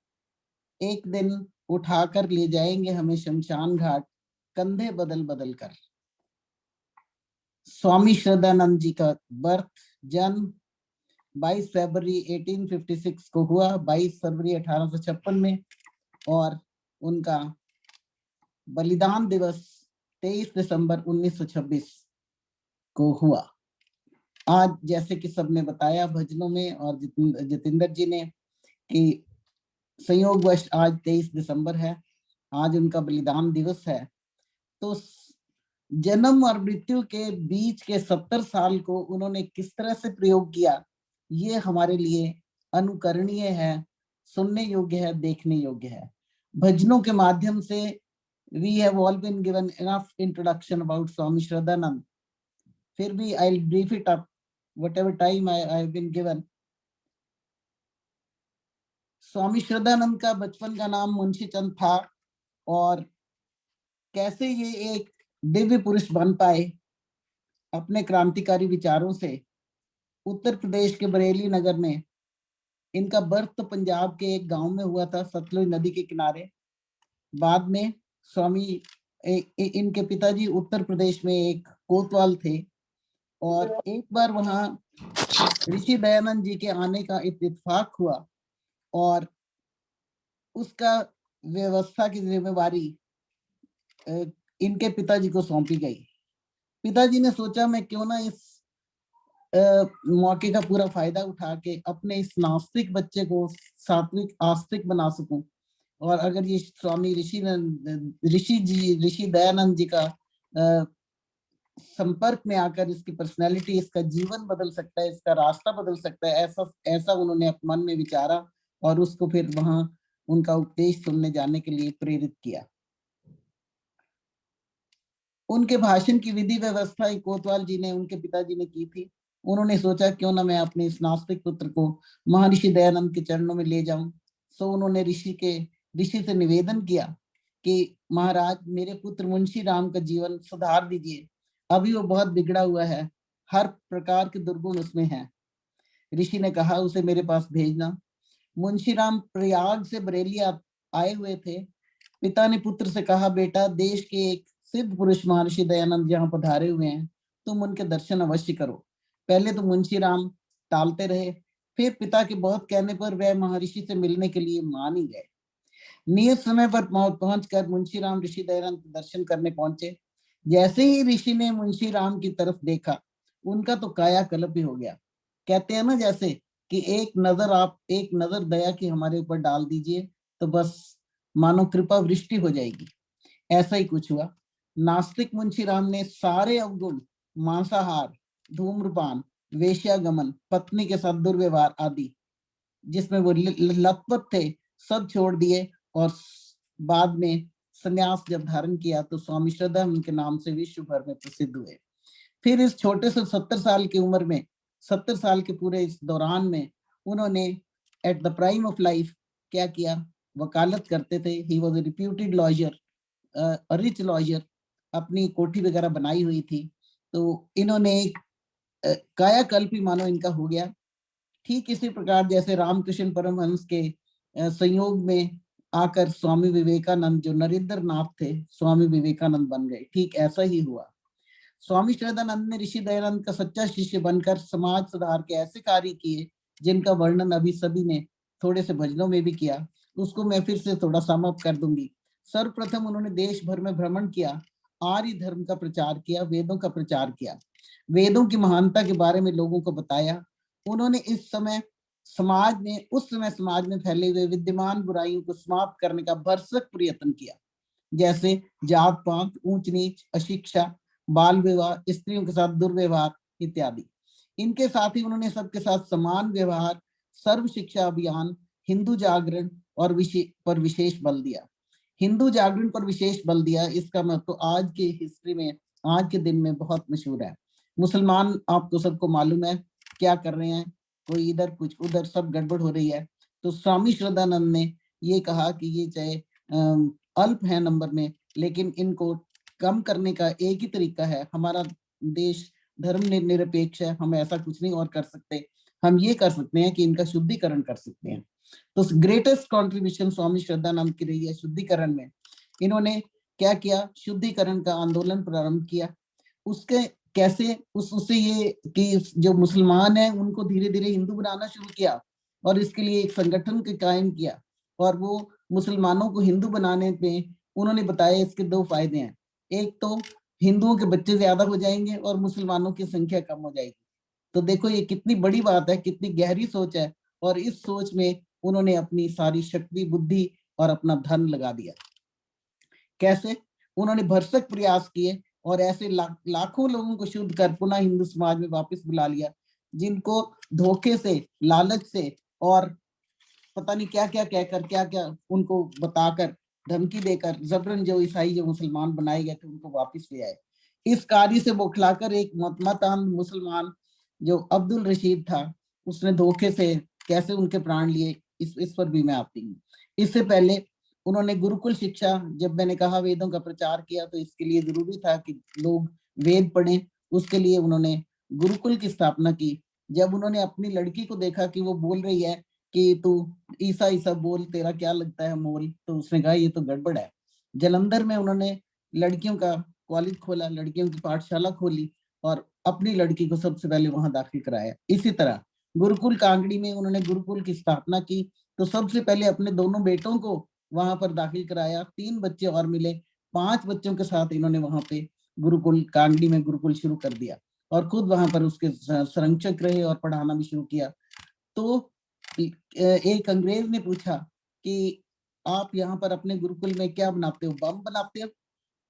एक दिन उठाकर ले जाएंगे हमें शमशान घाट कंधे बदल बदल कर। स्वामी श्रद्धानंद जी का जन्म 22 फरवरी 1856 को हुआ, 22 फरवरी 1856 में, और उनका बलिदान दिवस 23 दिसंबर 1926 को हुआ। आज जैसे कि सबने बताया भजनों में और जितेंद्र जी ने कि संयोगवश आज 23 दिसंबर है, आज उनका बलिदान दिवस है। तो जन्म और मृत्यु के बीच के 70 साल को उन्होंने किस तरह से प्रयोग किया, ये हमारे लिए अनुकरणीय है, सुनने योग्य है, देखने योग्य है। भजनों के माध्यम से we have all been given enough introduction about Swami Shraddhanand. फिर भी I'll brief it up whatever time I have been given. Swami Shraddhanand का बचपन का नाम मुंशी चंद था और कैसे ये एक दिव्य पुरुष बन पाए अपने क्रांतिकारी विचारों से। उत्तर प्रदेश के बरेली नगर में इनका बर्थ पंजाब के एक गांव में हुआ था, सतलुज नदी के किनारे। बाद में स्वामी इनके पिताजी उत्तर प्रदेश में एक कोतवाल थे और एक बार वहां ऋषि दयानंद जी के आने का इत्तेफाक हुआ और उसका व्यवस्था की जिम्मेवारी इनके पिताजी को सौंपी गई। पिताजी ने सोचा मैं क्यों ना इस मौके का पूरा फायदा उठा के अपने इस नास्तिक बच्चे को सात्विक आस्तिक बना सकूं। और अगर ये स्वामी ऋषि दयानंद जी का संपर्क में आकर इसकी पर्सनैलिटी, इसका जीवन बदल सकता है, इसका रास्ता बदल सकता है, ऐसा उन्होंने अपने मन में विचारा और उसको फिर वहां उनका उपदेश सुनने जाने के लिए प्रेरित किया। उनके भाषण की विधि व्यवस्था कोतवाल जी ने, उनके पिताजी ने की थी। उन्होंने सोचा क्यों ना मैं अपने इस नास्तिक पुत्र को महर्षि दयानंद के चरणों में ले जाऊं। सो उन्होंने ऋषि से निवेदन किया कि महाराज, मेरे पुत्र मुंशी राम का जीवन सुधार दीजिए, अभी वो बहुत बिगड़ा हुआ है, हर प्रकार के दुर्गुण उसमें हैं। ऋषि ने कहा उसे मेरे पास भेजना। मुंशी राम प्रयाग से बरेली आए हुए थे। पिता ने पुत्र से कहा, बेटा, देश के एक सिद्ध पुरुष महर्षि दयानंद यहाँ पधारे हुए हैं, तुम उनके दर्शन अवश्य करो। पहले तो मुंशी राम टालते रहे, फिर पिता के बहुत कहने पर वह महर्षि से मिलने के लिए मान ही गए। नियत समय पर पहुंचकर मुंशी राम ऋषि दयानंद के दर्शन करने पहुंचे। जैसे ही ऋषि ने मुंशी राम की तरफ देखा, उनका तो काया कल्प ही हो गया। कहते हैं ना, जैसे कि एक नजर दया की हमारे ऊपर डाल दीजिए तो बस मानो कृपा वृष्टि हो जाएगी। ऐसा ही कुछ हुआ। नास्तिक मुंशी राम ने सारे अवगुण, मांसाहार, धूम्रपान, वेश्यागमन, पत्नी के साथ दुर्व्यवहार आदि जिसमें वो लतपत थे, सब छोड़ दिए और बाद में संन्यास जब धारण किया तो स्वामी श्रद्धानंद के नाम से विश्व भर में प्रसिद्ध हुए। फिर इस छोटे से 70 साल की उम्र में, 70 साल के पूरे इस दौरान में उन्होंने at the prime of life क्या किया? वकालत करते थे। He was a reputed lawyer, rich lawyer, अपनी कोठी वगैरह बनाई हुई थी। तो इन्होंने एक कायाकल्प ही मानो इनका हो गया। ठीक इसी प्रकार जैसे रामकृष्ण परमहंस के संयोग में आकर स्वामी विवेकानंद, जो नरेंद्र नाथ थे, स्वामी विवेकानंद बन गए, ठीक ऐसा ही हुआ। स्वामी श्रद्धानंद ने ऋषि दयानंद का सच्चा शिष्य बनकर समाज सुधार के ऐसे कार्य किए जिनका वर्णन अभी सभी ने थोड़े से भजनों में भी किया। उसको मैं फिर से थोड़ा सम अप कर दूंगी। सर्वप्रथम उन्होंने देश भर में भ्रमण किया, आर्य धर्म का प्रचार किया, वेदों का प्रचार किया, वेदों की महानता के बारे में लोगों को बताया। उन्होंने उस समय समाज में फैले हुए विद्यमान बुराइयों को समाप्त करने का भरसक प्रयत्न किया, जैसे जात पात, ऊंच नीच, अशिक्षा, बाल विवाह, स्त्रियों के साथ दुर्व्यवहार इत्यादि। इनके साथ ही उन्होंने सबके साथ समान व्यवहार, सर्व शिक्षा अभियान, हिंदू जागरण पर विशेष बल दिया। हिंदू जागरण पर विशेष बल दिया, इसका महत्व आज के हिस्ट्री में, आज के दिन में बहुत मशहूर है। मुसलमान आपको सबको मालूम है क्या कर रहे हैं, कोई इधर कुछ उधर, सब गड़बड़ हो रही है। तो स्वामी श्रद्धानंद ने ये कहा कि ये चाहे अल्प है नंबर में, लेकिन इनको कम करने का एक ही तरीका है। हमारा देश धर्म निरपेक्ष है, हम ऐसा कुछ नहीं और कर सकते। हम ये कर सकते हैं कि इनका शुद्धिकरण कर सकते हैं। तो ग्रेटेस्ट कंट्रीब्यूशन स्वामी श्रद्धानंद की रही है शुद्धिकरण में। इन्होंने क्या किया? शुद्धिकरण का आंदोलन प्रारंभ किया। उसके कैसे? उससे ये कि जो मुसलमान है उनको धीरे धीरे हिंदू बनाना शुरू किया और इसके लिए एक संगठन के कायम किया। और वो मुसलमानों को हिंदू बनाने पे उन्होंने बताया इसके दो फायदे हैं। एक तो हिंदुओं के बच्चे ज्यादा हो जाएंगे और मुसलमानों की संख्या कम हो जाएगी। तो देखो ये कितनी बड़ी बात है, कितनी गहरी सोच है। और इस सोच में उन्होंने अपनी सारी शक्ति, बुद्धि और अपना धन लगा दिया। कैसे? उन्होंने भरसक प्रयास किए और ऐसे लाखों लोगों को शुद्ध कर पुनः हिंदू समाज में वापस बुला लिया, जिनको धोखे से, लालच से और पता नहीं क्या क्या कहकर, क्या क्या उनको बताकर, धमकी देकर जबरन जो ईसाई, जो मुसलमान बनाए गए थे, उनको वापस ले आए। इस कार्य से बौखलाकर एक मतमतान मुसलमान जो अब्दुल रशीद था, उसने धोखे से कैसे उनके प्राण लिए, इस पर भी मैं आती हूँ। इससे पहले उन्होंने गुरुकुल शिक्षा, जब मैंने कहा वेदों का प्रचार किया, तो इसके लिए जरूरी था कि लोग वेद पढ़ें। उसके लिए उन्होंने गुरुकुल की स्थापना की। जब उन्होंने अपनी लड़की को देखा कि वो बोल रही है कि तू ईसा ईसा बोल, तेरा क्या लगता है मोल, तो उसने कहा ये तो गड़बड़ है। जलंधर में उन्होंने लड़कियों का कॉलेज खोला, लड़कियों की पाठशाला खोली और अपनी लड़की को सबसे पहले वहां दाखिल कराया। इसी तरह गुरुकुल कांगड़ी में उन्होंने गुरुकुल की स्थापना की, तो सबसे पहले अपने दोनों बेटों को वहां पर दाखिल कराया। 3 बच्चे और मिले, 5 बच्चों के साथ इन्होंने वहां पे गुरुकुल कांगड़ी में गुरुकुल शुरू कर दिया। और खुद वहां पर उसके संरक्षक रहे और पढ़ाना भी शुरू किया। तो एक अंग्रेज ने पूछा कि आप यहाँ पर अपने गुरुकुल में क्या बनाते हो, बम बनाते हो?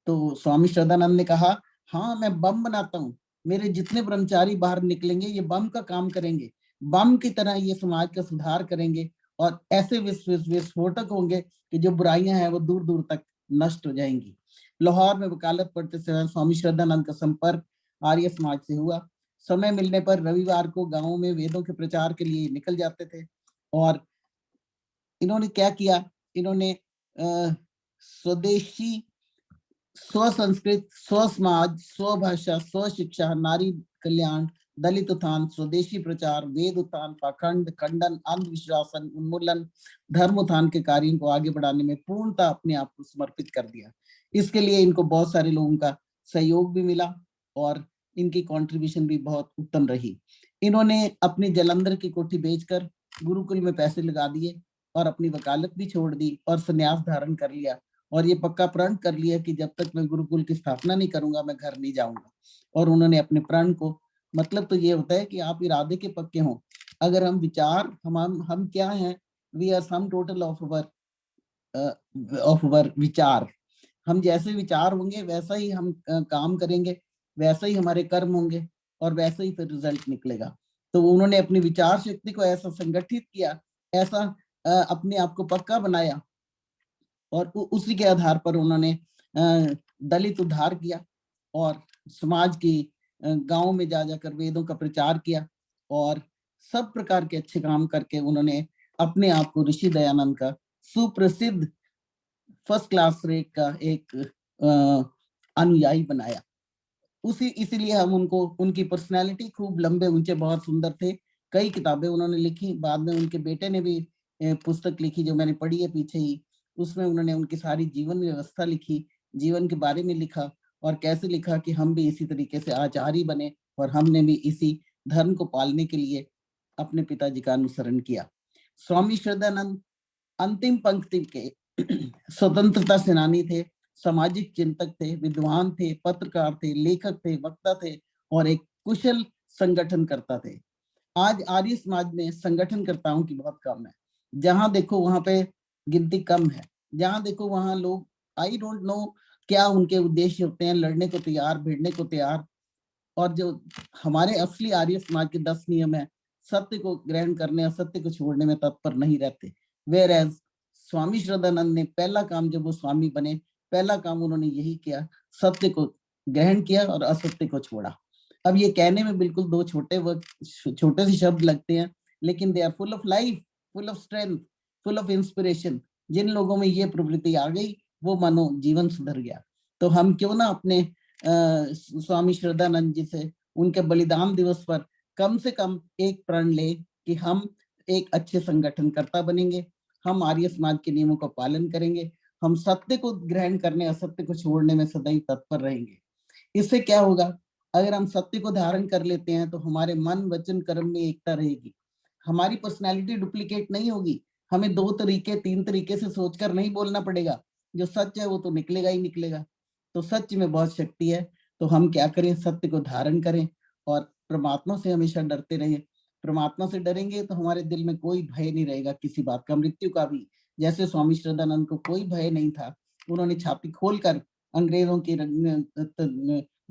तो स्वामी श्रद्धानंद ने कहा, हाँ मैं बम बनाता हूँ, मेरे जितने ब्रह्मचारी बाहर निकलेंगे ये बम का काम करेंगे, बम की तरह ये समाज का सुधार करेंगे और ऐसे विस्फोटक होंगे कि जो बुराइयां हैं वो दूर दूर तक नष्ट हो जाएंगी। लाहौर में वकालत पढ़ते समय स्वामी श्रद्धानंद का संपर्क आर्य समाज से हुआ। समय मिलने पर रविवार को गाँव में वेदों के प्रचार के लिए निकल जाते थे। और इन्होंने क्या किया, इन्होंने स्वदेशी, स्व संस्कृत, स्व समाज, स्व भाषा, स्व शिक्षा, नारी कल्याण, दलित उत्थान, स्वदेशी प्रचार, वेद उत्थान, पाखंड खंडन, अंधविश्वास उन्मूलन, धर्म उत्थान के कार्यों को आगे बढ़ाने में पूर्णतः अपने आप को समर्पित कर दिया। इसके लिए इनको बहुत सारे लोगों का सहयोग भी मिला और इनकी कंट्रीब्यूशन भी बहुत उत्तम रही। इन्होंने अपनी जलंधर की कोठी बेचकर गुरुकुल में पैसे लगा दिए और अपनी वकालत भी छोड़ दी और संन्यास धारण कर लिया और ये पक्का प्रण कर लिया कि जब तक मैं गुरुकुल की स्थापना नहीं करूंगा मैं घर नहीं जाऊंगा। और उन्होंने अपने प्रण को, मतलब तो ये होता है कि आप इरादे के पक्के हों। अगर हम विचार, हम क्या हैं, we are sum total of our विचार। हम जैसे विचार होंगे वैसा ही हम काम करेंगे, वैसा ही हमारे कर्म होंगे और वैसा ही फिर रिजल्ट निकलेगा। तो उन्होंने अपनी विचार शक्ति को ऐसा संगठित किया, ऐसा अपने आप को पक्का बनाया और उसी के आधार पर उन्होंने दलित उद्धार किया और समाज की गांव में जा जाकर वेदों का प्रचार किया और सब प्रकार के अच्छे काम करके उन्होंने अपने आप को ऋषि दयानंद का सुप्रसिद्ध फर्स्ट क्लास रैंक का एक अनुयायी बनाया। इसीलिए हम उनको, उनकी पर्सनालिटी खूब लंबे ऊंचे बहुत सुंदर थे। कई किताबें उन्होंने लिखी, बाद में उनके बेटे ने भी पुस्तक लिखी जो मैंने पढ़ी है पीछे ही। उसमें उन्होंने उनकी सारी जीवन व्यवस्था लिखी, जीवन के बारे में लिखा और कैसे लिखा कि हम भी इसी तरीके से आचार्य बने और हमने भी इसी धर्म को पालने के लिए अपने पिताजी का अनुसरण किया। स्वामी श्रद्धानंद अंतिम पंक्ति के स्वतंत्रता सेनानी थे, सामाजिक चिंतक थे, विद्वान थे, पत्रकार थे, लेखक थे, वक्ता थे और एक कुशल संगठनकर्ता थे। आज आर्य समाज में संगठनकर्ताओं की बहुत कम है। जहां देखो वहां पे गिनती कम है, जहां देखो वहां लोग, आई डोंट नो क्या उनके उद्देश्य होते हैं, लड़ने को तैयार, भिड़ने को तैयार। और जो हमारे असली आर्य समाज के 10 नियम है, सत्य को ग्रहण करने, असत्य को छोड़ने में तत्पर नहीं रहते। वेयर स्वामी श्रद्धानंद ने पहला काम, जब वो स्वामी बने, पहला काम उन्होंने यही किया, सत्य को ग्रहण किया और असत्य को छोड़ा। अब ये कहने में बिल्कुल दो छोटे से शब्द लगते हैं, लेकिन they are full of life, full of strength, full of inspiration. जिन लोगों में ये प्रवृत्ति आ गई वो मानो जीवन सुधर गया। तो हम क्यों ना अपने स्वामी श्रद्धानंद जी से उनके बलिदान दिवस पर कम से कम एक प्रण ले कि हम एक अच्छे संगठनकर्ता बनेंगे, हम आर्य समाज के नियमों का पालन करेंगे, हम सत्य को ग्रहण करने, असत्य को छोड़ने में सदैव तत्पर रहेंगे। इससे क्या होगा, अगर हम सत्य को धारण कर लेते हैं तो हमारे मन, वचन, कर्म में एकता रहेगी, हमारी पर्सनैलिटी डुप्लीकेट नहीं होगी। हमें 2 तरीके 3 तरीके से सोचकर नहीं बोलना पड़ेगा, जो सच है वो तो निकलेगा ही निकलेगा। तो सच में बहुत शक्ति है। तो हम क्या करें, सत्य को धारण करें और परमात्मा से हमेशा डरते रहें। परमात्मा से डरेंगे तो हमारे दिल में कोई भय नहीं रहेगा किसी बात का, मृत्यु का भी। जैसे स्वामी श्रद्धानंद को कोई भय नहीं था, उन्होंने छाती खोलकर अंग्रेजों की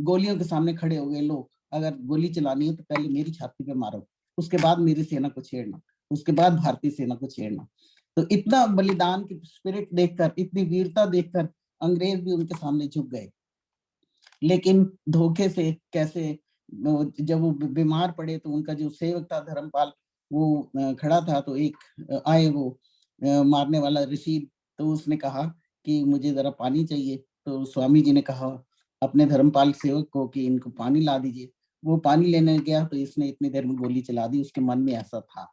गोलियों के सामने खड़े हो गए, लो अगर गोली चलानी है तो पहले मेरी छाती पे मारो, उसके बाद मेरी सेना को छेड़ना, उसके बाद भारतीय सेना को छेड़ना। तो इतना बलिदान की स्पिरिट देखकर, इतनी वीरता देखकर अंग्रेज भी उनके सामने झुक गए। लेकिन धोखे से कैसे, जब वो बीमार पड़े तो उनका जो सेवक था धर्मपाल, वो खड़ा था, तो एक आए वो मारने वाला रशीद, तो उसने कहा कि मुझे जरा पानी चाहिए। तो स्वामी जी ने कहा अपने धर्मपाल सेवक को कि इनको पानी ला दीजिए। वो पानी लेने गया तो इसने इतनी देर में गोली चला दी। उसके मन में ऐसा था।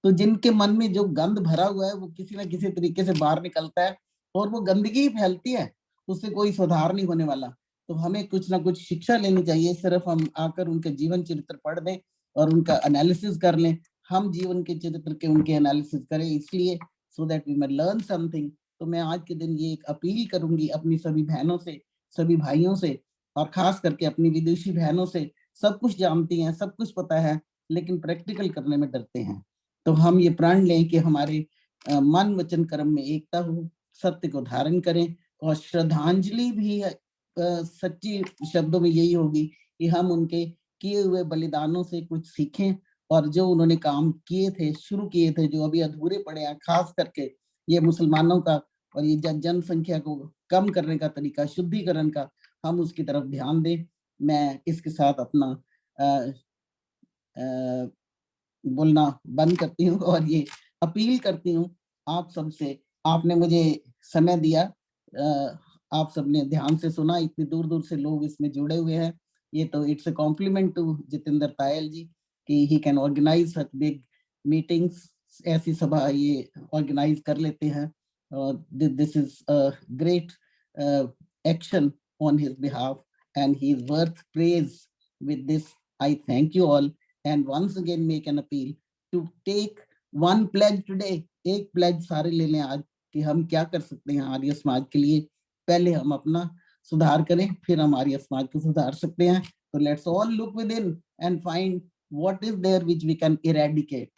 तो जिनके मन में जो गंध भरा हुआ है वो किसी ना किसी तरीके से बाहर निकलता है और वो गंदगी फैलती है, उससे कोई सुधार नहीं होने वाला। तो हमें कुछ ना कुछ शिक्षा लेनी चाहिए। सिर्फ हम आकर उनके जीवन चरित्र पढ़ दें और उनका एनालिसिस कर लें, हम जीवन के चरित्र के उनके एनालिसिस करें, इसलिए so that we may learn something. तो मैं आज के दिन ये एक अपील करूंगी अपनी सभी बहनों से, सभी भाइयों से, और खास करके अपनी विदेशी बहनों से, सब कुछ जानती हैं, सब कुछ पता है, लेकिन प्रैक्टिकल करने में डरते हैं। तो हम ये प्रण लें कि हमारे मन वचन कर्म में एकता हो, सत्य को धारण करें, और श्रद्धांजलि भी सच्ची शब्दों में यही होगी कि हम उनके किए हुए बलिदानों से कुछ सीखें, और जो उन्होंने काम किए थे, शुरू किए थे, जो अभी अधूरे पड़े हैं, खास करके ये मुसलमानों का और ये जनसंख्या को कम करने का तरीका, शुद्धिकरण का, हम उसकी तरफ ध्यान दें। मैं इसके साथ अपना बोलना बंद करती हूँ और ये अपील करती हूँ आप सबसे। आपने मुझे समय दिया, आप सबने ध्यान से सुना, इतनी दूर दूर से लोग इसमें जुड़े हुए हैं। ये तो it's a compliment to Jitendra Tayal ji कि he can organize such big meetings, ऐसी सभा ये ऑर्गेनाइज कर लेते हैं, और this is a great action on his behalf and he is worth praise. With this, I thank you all and once again make an appeal to take one pledge today. एक pledge सारे ले लें आज कि हम क्या कर सकते हैं आर्य समाज के लिए। पहले हम अपना सुधार करें, फिर हम आर्य समाज को सुधार सकते हैं। तो let's all look within and find what is there which we can eradicate.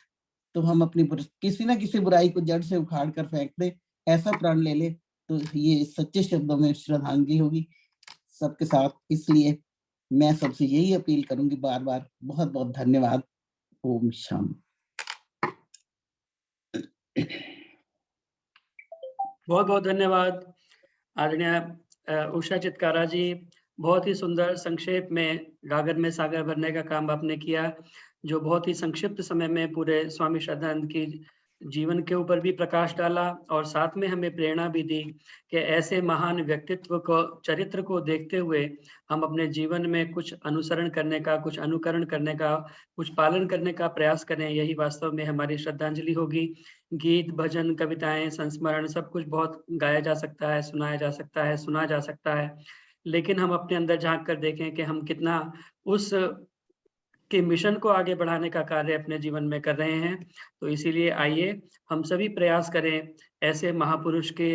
तो हम अपनी किसी ना किसी बुराई को जड़ से उखाड़ कर फेंक दे, ऐसा प्रण ले ले, तो ये सच्चे शब्दों में श्रद्धांजलि होगी सबके साथ। इसलिए मैं सबसे यही अपील करूंगी बार बार, बहुत बहुत धन्यवाद। ओम शांति। बहुत बहुत धन्यवाद आदरणीय उषा चित्कारा जी। बहुत ही सुंदर संक्षेप में गागर में सागर भरने का काम आपने किया, जो बहुत ही संक्षिप्त समय में पूरे स्वामी श्रद्धानंद की जीवन के ऊपर भी प्रकाश डाला, और साथ में हमें प्रेरणा भी दी कि ऐसे महान व्यक्तित्व को, चरित्र को देखते हुए हम अपने जीवन में कुछ अनुसरण करने का, कुछ अनुकरण करने का, कुछ पालन करने का प्रयास करें। यही वास्तव में हमारी श्रद्धांजलि होगी। गीत, भजन, कविताएं, संस्मरण सब कुछ बहुत गाया जा सकता है, सुनाया जा सकता है, सुना जा सकता है, लेकिन हम अपने अंदर झांक कर देखें कि हम कितना उस के मिशन को आगे बढ़ाने का कार्य अपने जीवन में कर रहे हैं। तो इसीलिए आइए हम सभी प्रयास करें, ऐसे महापुरुष के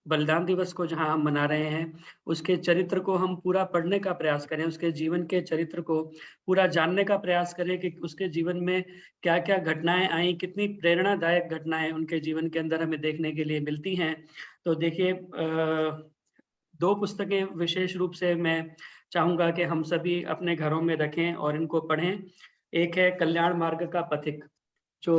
बलिदान दिवस को जहां हम मना रहे हैं, उसके चरित्र को हम पूरा पढ़ने का प्रयास करें, उसके जीवन के चरित्र को पूरा जानने का प्रयास करें कि उसके जीवन में क्या क्या घटनाएं आई, कितनी प्रेरणादायक घटनाएं उनके जीवन के अंदर हमें देखने के लिए मिलती हैं। तो देखिए, दो पुस्तकें विशेष रूप से मैं चाहूंगा कि हम सभी अपने घरों में रखें और इनको पढ़ें। एक है कल्याण मार्ग का पथिक, जो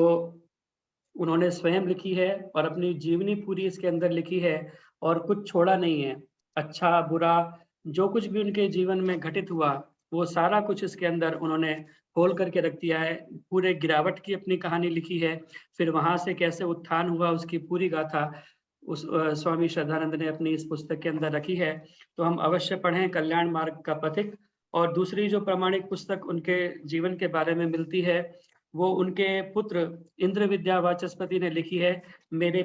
उन्होंने स्वयं लिखी है और अपनी जीवनी पूरी इसके अंदर लिखी है, और कुछ छोड़ा नहीं है। अच्छा बुरा जो कुछ भी उनके जीवन में घटित हुआ, वो सारा कुछ इसके अंदर उन्होंने खोल करके रख दिया है। पूरे गिरावट की अपनी कहानी लिखी है, फिर वहां से कैसे उत्थान हुआ उसकी पूरी गाथा उस स्वामी श्रद्धानंद ने अपनी इस पुस्तक के अंदर रखी है। तो हम अवश्य पढ़ें कल्याण मार्ग का पथिक। और दूसरी जो प्रामाणिक पुस्तक उनके जीवन के बारे में मिलती है, वो उनके पुत्र इंद्र विद्या वाचस्पति ने लिखी है, मेरे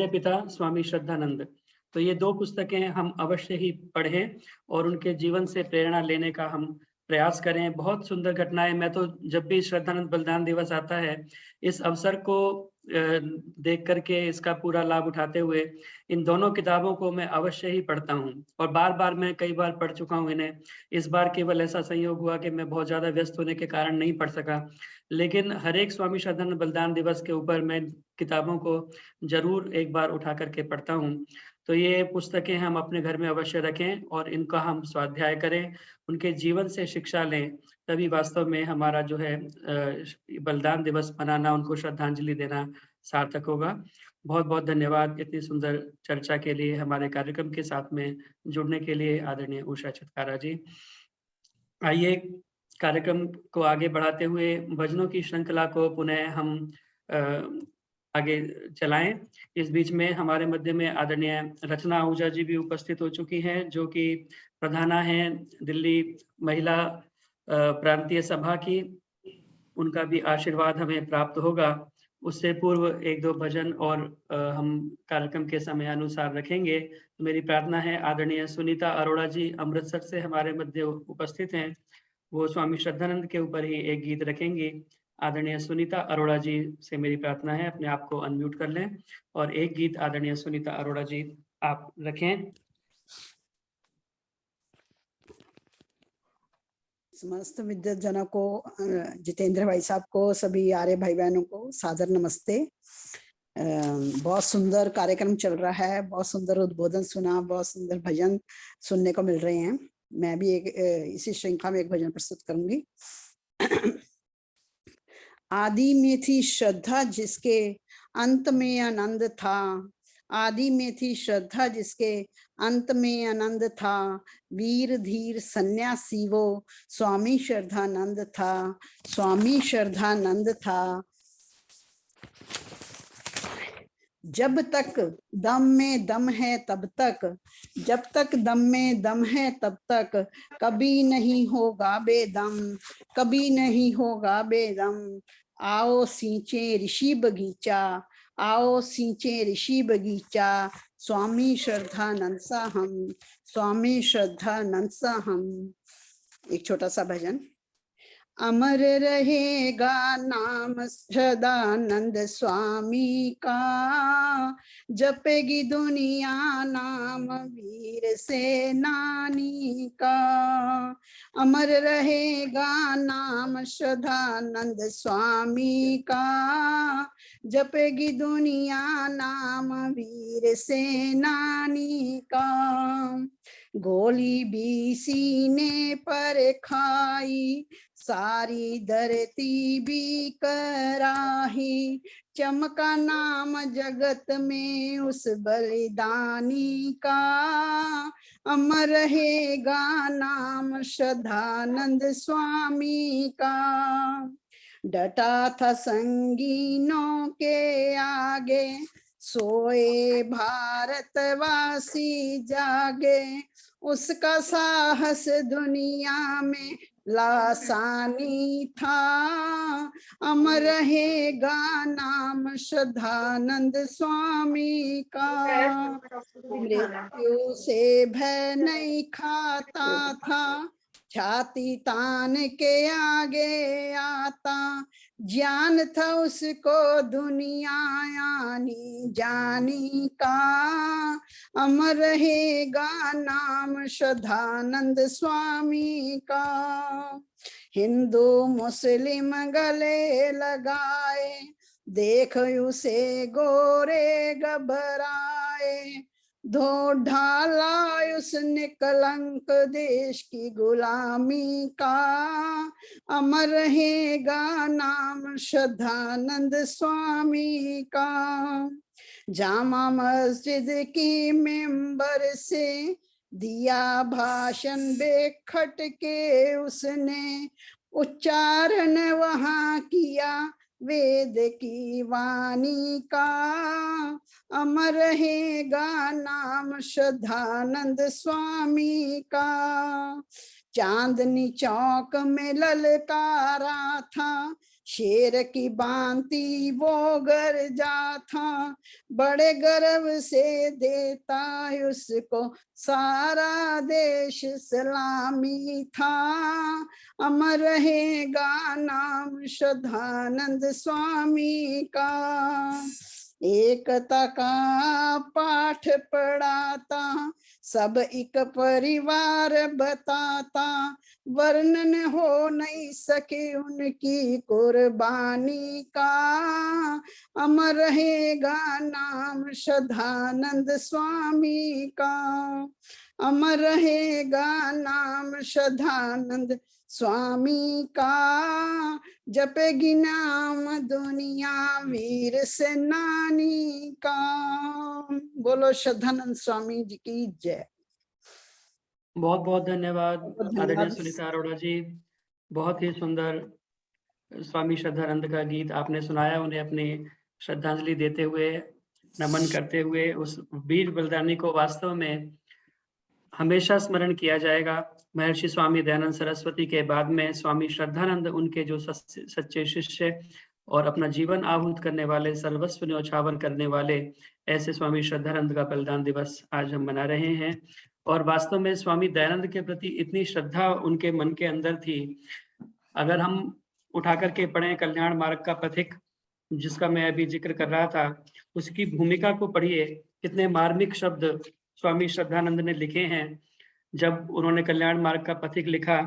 पिता स्वामी श्रद्धानंद। तो ये दो पुस्तकें हम अवश्य ही पढ़ें और उनके जीवन से प्रेरणा लेने का हम प्रयास करें। बहुत सुंदर घटनाएं, मैं तो जब भी श्रद्धानंद बलिदान दिवस आता है, इस अवसर को देख करके, इसका पूरा लाभ उठाते हुए इन दोनों किताबों को मैं अवश्य ही पढ़ता हूँ, और बार बार मैं कई बार पढ़ चुका हूँ इन्हें। इस बार केवल ऐसा संयोग हुआ कि मैं बहुत ज्यादा व्यस्त होने के कारण नहीं पढ़ सका, लेकिन हर एक स्वामी श्रद्धानंद बलिदान दिवस के ऊपर मैं किताबों को जरूर एक बार उठा करके पढ़ता हूँ। तो ये पुस्तकें हम अपने घर में अवश्य रखें और इनका हम स्वाध्याय करें, उनके जीवन से शिक्षा लें, तभी वास्तव में हमारा जो है बलिदान दिवस मनाना, उनको श्रद्धांजलि देना सार्थक होगा। बहुत बहुत धन्यवाद इतनी सुंदर चर्चा के लिए, हमारे कार्यक्रम के साथ में जुड़ने के लिए आदरणीय उषा चित्कारा जी। आइए कार्यक्रम को आगे बढ़ाते हुए भजनों की श्रृंखला को पुनः हम आगे चलाएं। इस बीच में हमारे मध्य में आदरणीय रचना आहूजा जी भी उपस्थित हो चुकी हैं, जो कि प्रधाना हैं दिल्ली महिला प्रांतीय सभा की। उनका भी आशीर्वाद हमें प्राप्त होगा। उससे पूर्व एक दो भजन और हम कार्यक्रम के समय अनुसार रखेंगे। तो मेरी प्रार्थना है, आदरणीय सुनीता अरोड़ा जी अमृतसर से हमारे मध्य उपस्थित हैं, वो स्वामी श्रद्धानंद के ऊपर ही एक गीत रखेंगी। आदरणीय सुनीता अरोड़ा जी से मेरी प्रार्थना है, अपने आप को अनम्यूट कर लें और एक गीत आदरणीय सुनीता अरोड़ा जी आप रखें। समस्त विद्वत जनों को, जितेंद्र भाई साहब को, सभी आर्य भाई बहनों को सादर नमस्ते। बहुत सुंदर कार्यक्रम चल रहा है, बहुत सुंदर उद्बोधन सुना, बहुत सुंदर भजन सुनने को मिल रहे हैं। मैं भी इसी श्रृंखला में एक भजन प्रस्तुत करूंगी। आदि में थी श्रद्धा जिसके अंत में आनंद था, आदि में थी श्रद्धा जिसके अंत में आनंद था, वीर धीर सन्यासी वो स्वामी श्रद्धानंद था, स्वामी श्रद्धानंद था। जब तक दम में दम है तब तक, जब तक दम में दम है तब तक, कभी नहीं होगा बेदम, कभी नहीं होगा बेदम। आओ सींचे ऋषि बगीचा, आओ सींचे ऋषि बगीचा, स्वामी श्रद्धानंद सा हम, स्वामी श्रद्धानंद सा हम। एक छोटा सा भजन। अमर रहेगा नाम श्रद्धानंद स्वामी का, जपेगी दुनिया नाम वीर सेनानी का। अमर रहेगा नाम श्रद्धानंद स्वामी का, जपेगी दुनिया नाम वीर सेनानी का। गोली भी सीने पर खाई, सारी धरती भी कराही, चमका नाम जगत में उस बलिदानी का। अमर रहेगा नाम श्रद्धानंद स्वामी का। डटा था संगीनों के आगे, सोए भारतवासी जागे, उसका साहस दुनिया में लासानी था। अमर रहेगा नाम श्रद्धानंद स्वामी का। मृत्यु से भय नहीं खाता था, छाती तान के आगे आता, ज्ञान था उसको दुनिया आनी जानी का। अमर रहेगा नाम श्रद्धानंद स्वामी का। हिंदू मुस्लिम गले लगाए, देख उसे गोरे घबराए, धो ढाला उसने कलंक देश की गुलामी का। अमर रहेगा नाम श्रद्धानंद स्वामी का। जामा मस्जिद की मेंबर से दिया भाषण बेखट के उसने, उच्चारण वहां किया वेद की वाणी का। अमर रहेगा नाम श्रद्धानंद स्वामी का। चांदनी चौक में ललकारा था, शेर की भांति वो गरजा था, बड़े गर्व से देता उसको सारा देश सलामी था। अमर रहेगा नाम श्रद्धानंद स्वामी का। एकता का पाठ पढ़ाता, सब एक परिवार बताता, वर्णन हो नहीं सके उनकी कुर्बानी का। अमर रहेगा नाम श्रद्धानंद स्वामी का। अमर रहेगा नाम श्रद्धानंद स्वामी का। जपेगी नाम दुनिया वीर सेनानी का। बोलो श्रद्धानंद स्वामी जी की जय। बहुत बहुत धन्यवाद धन्यवाद। आदरणीय सुनीता अरोड़ा जी। बहुत ही सुंदर स्वामी श्रद्धानंद का गीत आपने सुनाया, उन्हें अपनी श्रद्धांजलि देते हुए, नमन करते हुए। उस वीर बलिदानी को वास्तव में हमेशा स्मरण किया जाएगा। महर्षि स्वामी दयानंद सरस्वती के बाद में स्वामी श्रद्धानंद उनके जो सच्चे शिष्य और अपना जीवन आहूत करने वाले, सर्वस्व न्यौछावर करने वाले, ऐसे स्वामी श्रद्धानंद का बलिदान दिवस आज हम मना रहे हैं। और वास्तव में स्वामी दयानंद के प्रति इतनी श्रद्धा उनके मन के अंदर थी। अगर हम उठा करके पढ़ें कल्याण मार्ग का पथिक, जिसका मैं अभी जिक्र कर रहा था, उसकी भूमिका को पढ़िए। कितने मार्मिक शब्द स्वामी श्रद्धानंद ने लिखे हैं। जब उन्होंने कल्याण मार्ग का पथिक लिखा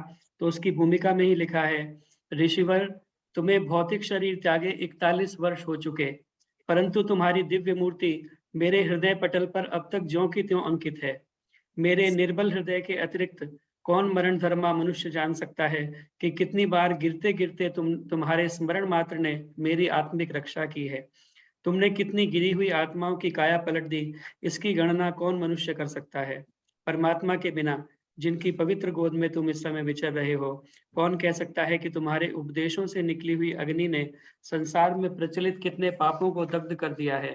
तो उसकी भूमिका में ही लिखा है, ऋषिवर तुम्हें भौतिक शरीर त्यागे 41 वर्ष हो चुके, परंतु तुम्हारी दिव्य मूर्ति मेरे हृदय पटल पर अब तक ज्यों की त्यों अंकित है। मेरे निर्बल हृदय के अतिरिक्त कौन मरण धर्मा मनुष्य जान सकता है कि कितनी बार गिरते गिरते तुम्हारे स्मरण मात्र ने मेरी आत्मिक रक्षा की है। तुमने कितनी गिरी हुई आत्माओं की काया पलट दी, इसकी गणना कौन मनुष्य कर सकता है। परमात्मा के बिना जिनकी पवित्र गोद में तुम इस समय विचर रहे हो, कौन कह सकता है कि तुम्हारे उपदेशों से निकली हुई अग्नि ने संसार में प्रचलित कितने पापों को दग्ध कर दिया है।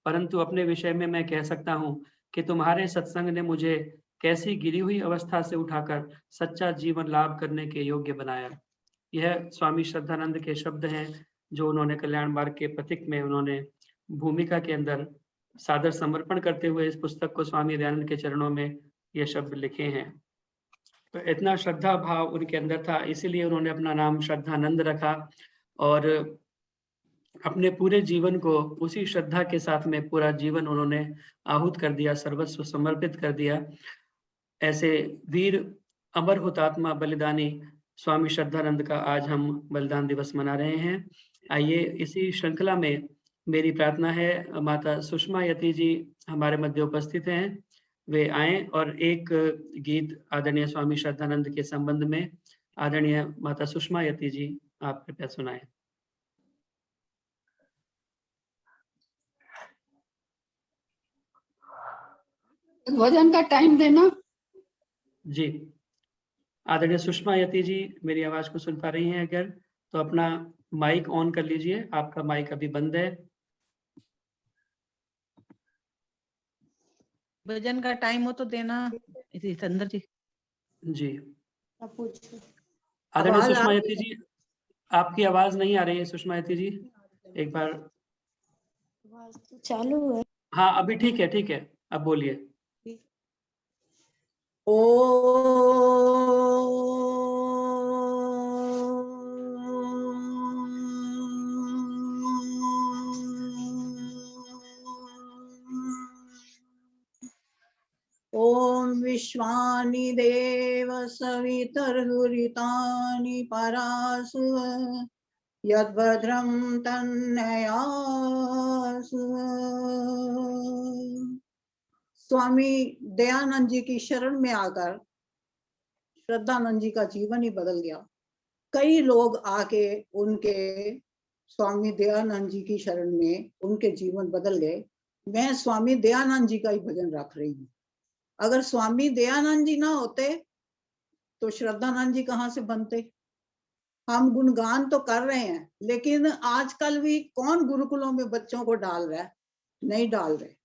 परंतु अपने विषय में मैं कह सकता हूँ कि तुम्हारे सत्संग ने मुझे कैसी गिरी हुई अवस्था से उठाकर सच्चा जीवन लाभ करने के योग्य बनाया। यह स्वामी श्रद्धानंद के शब्द हैं जो उन्होंने कल्याण मार्ग के प्रतीक में उन्होंने भूमिका के अंदर सादर समर्पण करते हुए इस पुस्तक को स्वामी दयानंद के चरणों में ये शब्द लिखे हैं। तो इतना श्रद्धा भाव उनके अंदर था, इसीलिए उन्होंने अपना नाम श्रद्धानंद रखा और अपने पूरे जीवन को उसी श्रद्धा के साथ में पूरा जीवन उन्होंने आहूत कर दिया, सर्वस्व समर्पित कर दिया। ऐसे वीर अमर हुतात्मा बलिदानी स्वामी श्रद्धानंद का आज हम बलिदान दिवस मना रहे हैं। आइए इसी श्रृंखला में मेरी प्रार्थना है, माता सुषमा यति जी हमारे मध्य उपस्थित हैं, वे आएं और एक गीत आदरणीय स्वामी श्रद्धानंद के संबंध में आदरणीय माता सुषमा यति जी आप कृपया सुनाएं। भजन का टाइम देना। जी, आदरणीय सुषमा यति जी मेरी आवाज को सुन पा रही हैं अगर, तो अपना माइक ऑन कर लीजिए, आपका माइक अभी बंद है। भजन का टाइम हो तो देना संदर जी। जी, आदरणीय सुषमा यति जी आपकी आवाज नहीं आ रही है। सुषमा यति जी एक बार आवाज तो चालू है। हाँ अभी ठीक है, ठीक है, अब बोलिए। ओम विश्वानि देव सवितर्हुरितानि परासु यद्भद्रं तन्नयासु। स्वामी दयानंद जी की शरण में आकर श्रद्धानंद जी का जीवन ही बदल गया। कई लोग आके उनके स्वामी दयानंद जी की शरण में उनके जीवन बदल गए। मैं स्वामी दयानंद जी का ही भजन रख रही हूँ। अगर स्वामी दयानंद जी ना होते तो श्रद्धानंद जी कहाँ से बनते। हम गुणगान तो कर रहे हैं, लेकिन आजकल भी कौन गुरुकुलों में बच्चों को डाल रहा है, नहीं डाल रहे।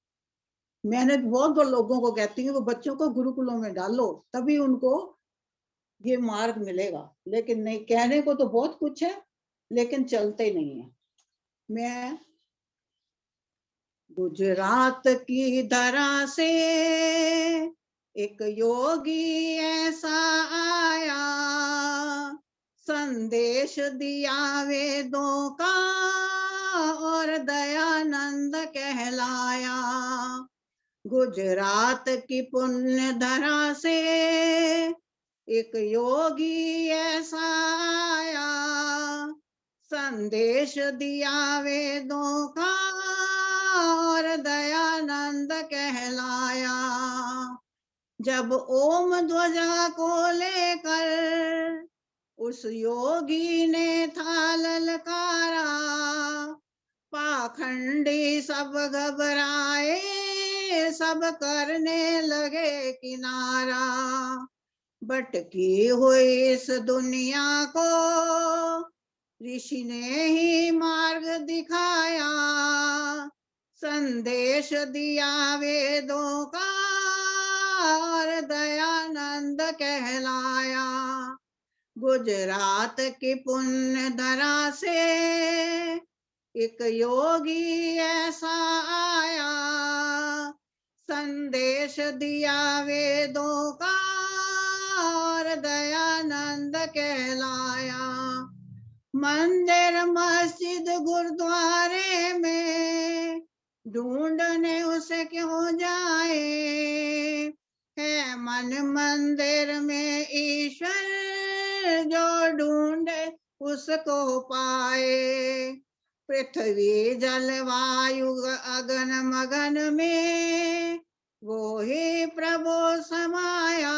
मैंने बहुत लोगों को कहती हूँ वो बच्चों को गुरुकुलों में डालो, तभी उनको ये मार्ग मिलेगा। लेकिन नहीं, कहने को तो बहुत कुछ है लेकिन चलते नहीं है। मैं गुजरात की धरा से एक योगी ऐसा आया, संदेश दिया वेदों का और दयानंद कहलाया। गुजरात की पुण्य धरा से एक योगी ऐसा आया, संदेश दिया वेदों का और दयानंद कहलाया। जब ओम ध्वजा को लेकर उस योगी ने था ललकारा, पाखंडी सब घबराए, सब करने लगे किनारा। भटकी हुई इस दुनिया को ऋषि ने ही मार्ग दिखाया, संदेश दिया वेदों का और दयानंद कहलाया। गुजरात की पुण्य धरा से एक योगी ऐसा आया, संदेश दिया वेदों का और दयानंद कहलाया। मंदिर मस्जिद गुरुद्वारे में ढूंढने उसे क्यों जाए, है मन मंदिर में ईश्वर जो ढूंढे उसको पाए। पृथ्वी जल वायु अगन मगन में वो ही प्रभु समाया।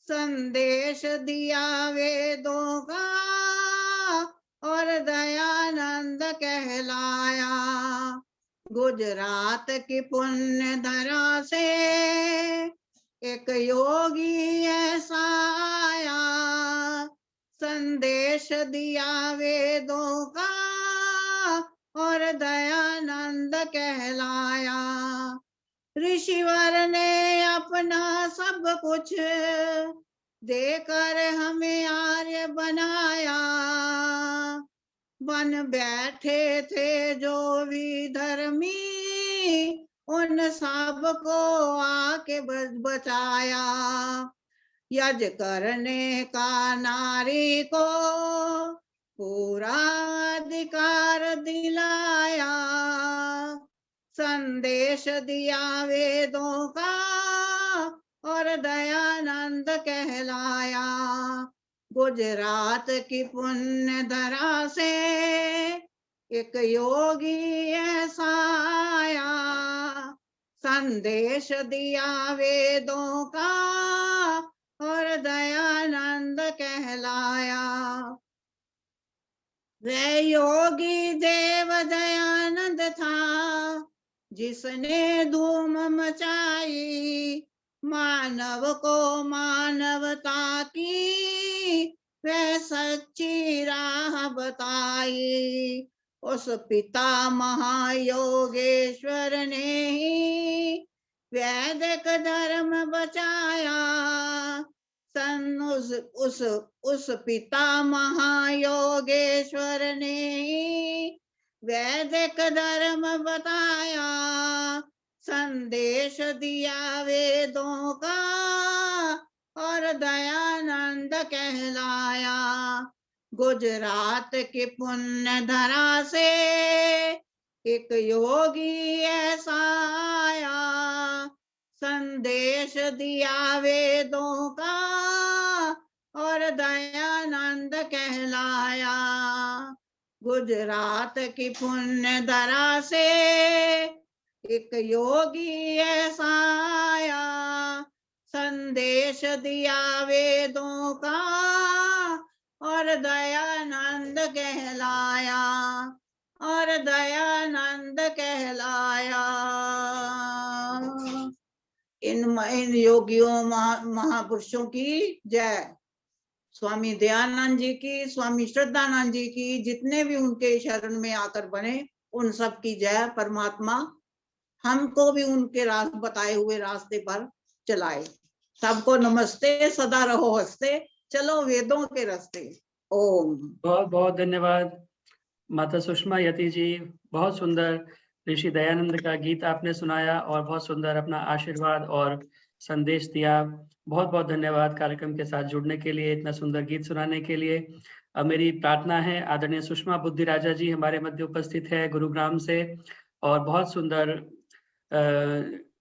संदेश दिया वेदों का और दयानंद कहलाया। गुजरात की पुण्य धरा से एक योगी ऐसा आया। संदेश दिया वेदों का और दयानंद कहलाया। ऋषिवर ने अपना सब कुछ देकर हमें आर्य बनाया। बन बैठे थे जो विधर्मी उन सब को आके बचाया। यज करने का नारी को पूरा अधिकार दिलाया। संदेश दिया वेदों का और दयानंद कहलाया। गुजरात की पुण्य धरा से एक योगी ऐसा आया। संदेश दिया वेदों का और दयानंद कहलाया। वह योगी देव दयानंद था जिसने धूम मचाई। मानव को मानवता की वह सच्ची राह बताई। उस पिता महायोगेश्वर ने ही वैदिक धर्म बचाया। उस पिता महायोगेश्वर ने ही वैदिक धर्म बताया। संदेश दिया वेदों का और दयानंद कहलाया। गुजरात के पुण्य धरा से एक योगी ऐसा आया। संदेश दिया वेदों का और दयानंद कहलाया। गुजरात की पुण्य धरा से एक योगी ऐसा आया। संदेश दिया वेदों का और दयानंद कहलाया। और दयानंद कहलाया। इन योगियों महापुरुषों की जय। स्वामी दयानंद जी की, स्वामी श्रद्धानंद जी की, जितने भी उनके शरण में आकर बने उन सब की जय। परमात्मा हमको भी उनके बताए हुए रास्ते पर चलाए। सबको नमस्ते, सदा रहो हंसते, चलो वेदों के रास्ते। ओम। बहुत बहुत धन्यवाद माता सुषमा यति जी। बहुत सुंदर ऋषि दयानंद का गीत आपने सुनाया और बहुत सुंदर अपना आशीर्वाद और संदेश दिया। बहुत बहुत धन्यवाद कार्यक्रम के साथ जुड़ने के लिए, इतना सुंदर गीत सुनाने के लिए। अब मेरी प्रार्थना है, आदरणीय सुषमा बुद्धि राजा जी हमारे मध्य उपस्थित है गुरुग्राम से, और बहुत सुंदर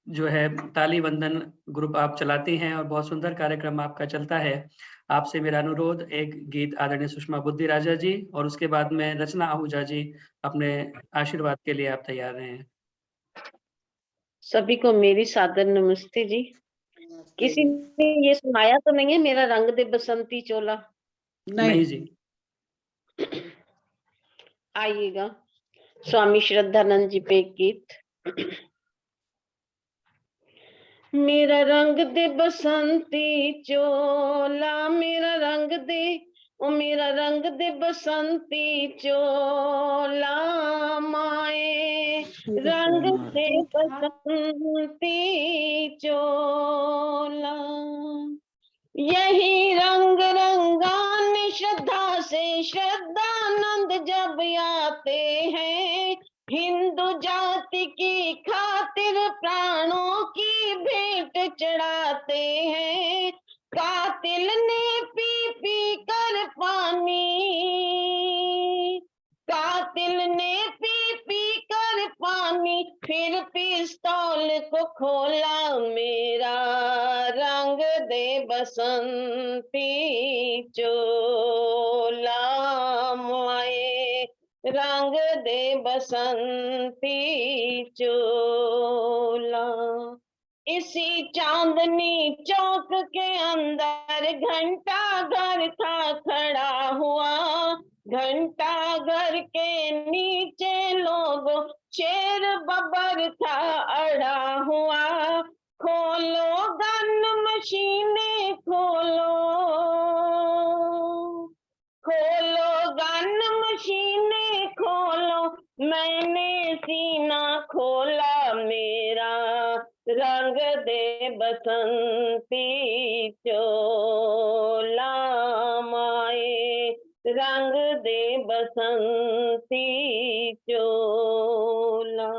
जो है ताली वंदन ग्रुप आप चलाती हैं और बहुत सुंदर कार्यक्रम आपका चलता है। आपसे मेरा अनुरोध, एक गीत आदरणीय सुषमा बुद्धि राजा जी और उसके बाद में रचना आहूजा जी अपने आशीर्वाद के लिए आप तैयार रहें। सभी को मेरी सादर नमस्ते जी। किसी ने ये सुनाया तो नहीं है मेरा रंग दे बसंती चोला? नहीं जी। आइएगा स्वामी श्रद्धानंद जी पे एक गीत। मेरा रंग दे बसंती चोला, मेरा रंग दे, ओ मेरा रंग दे बसंती चोला, माए रंग दे बसंती चोला। यही रंग रंगान श्रद्धा से श्रद्धानंद जब आते हैं, हिंदू जाति की खातिर प्राणों की भेंट चढ़ाते हैं। कातिल ने पी पी कर पानी, कातिल ने पी पी कर पानी, फिर पिस्तौल को खोला, मेरा रंग दे बसंती चोला माए रंग दे बसंती चोला। इसी चांदनी चौक के अंदर घंटा घर था खड़ा हुआ, घंटा घर के नीचे लोगों शेर बबर था अड़ा हुआ। खोलो गन मशीनें खोलो, खोलो गन मशीनें खोलो, मैंने सीना खोला मेरा रंग दे बसंती चोला माए रंग दे बसंती चोला।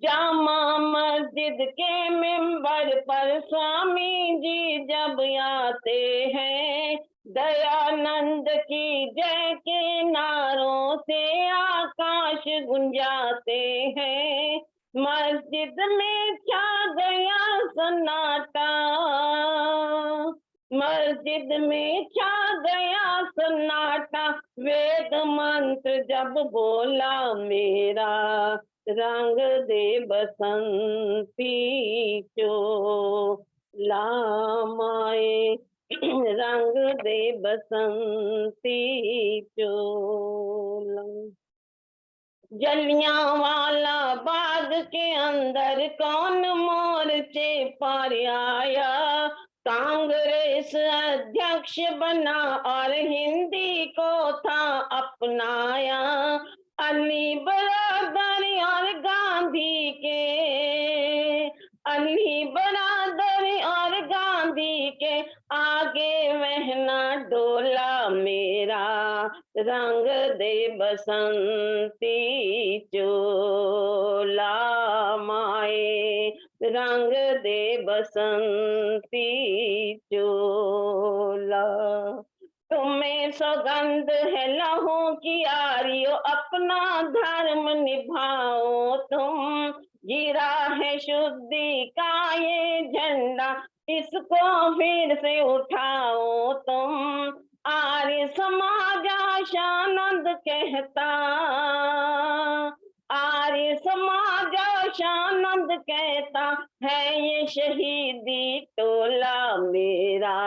जामा मस्जिद के मिंबर पर स्वामी जी जब आते हैं, दयानंद की जय के नारों से आकाश गुंजाते हैं। मस्जिद में छा गया सन्नाटा, मस्जिद में छा गया सन्नाटा, वेद मंत्र जब बोला मेरा रंग दे बसंती चोला माए रंग दे बसंती चोला। जलियांवाला बाग के अंदर कौन मोर्चे पर आया, कांग्रेस अध्यक्ष बना और हिंदी को था अपनाया। अली बरादरी और गांधी के, अली बरादरी और गांधी के आगे वहना डोला मेरा रंग दे बसंती चोला माए रंग दे बसंती चोला। तुम्हें सौगंध है लहू की आरियो, अपना धर्म निभाओ तुम। गिरा है शुद्धि का ये झंडा, इसको फिर से उठाओ तुम। आर्य समाज आशानंद कहता, आर्य समाज आशानंद कहता है ये शहीदी टोला मेरा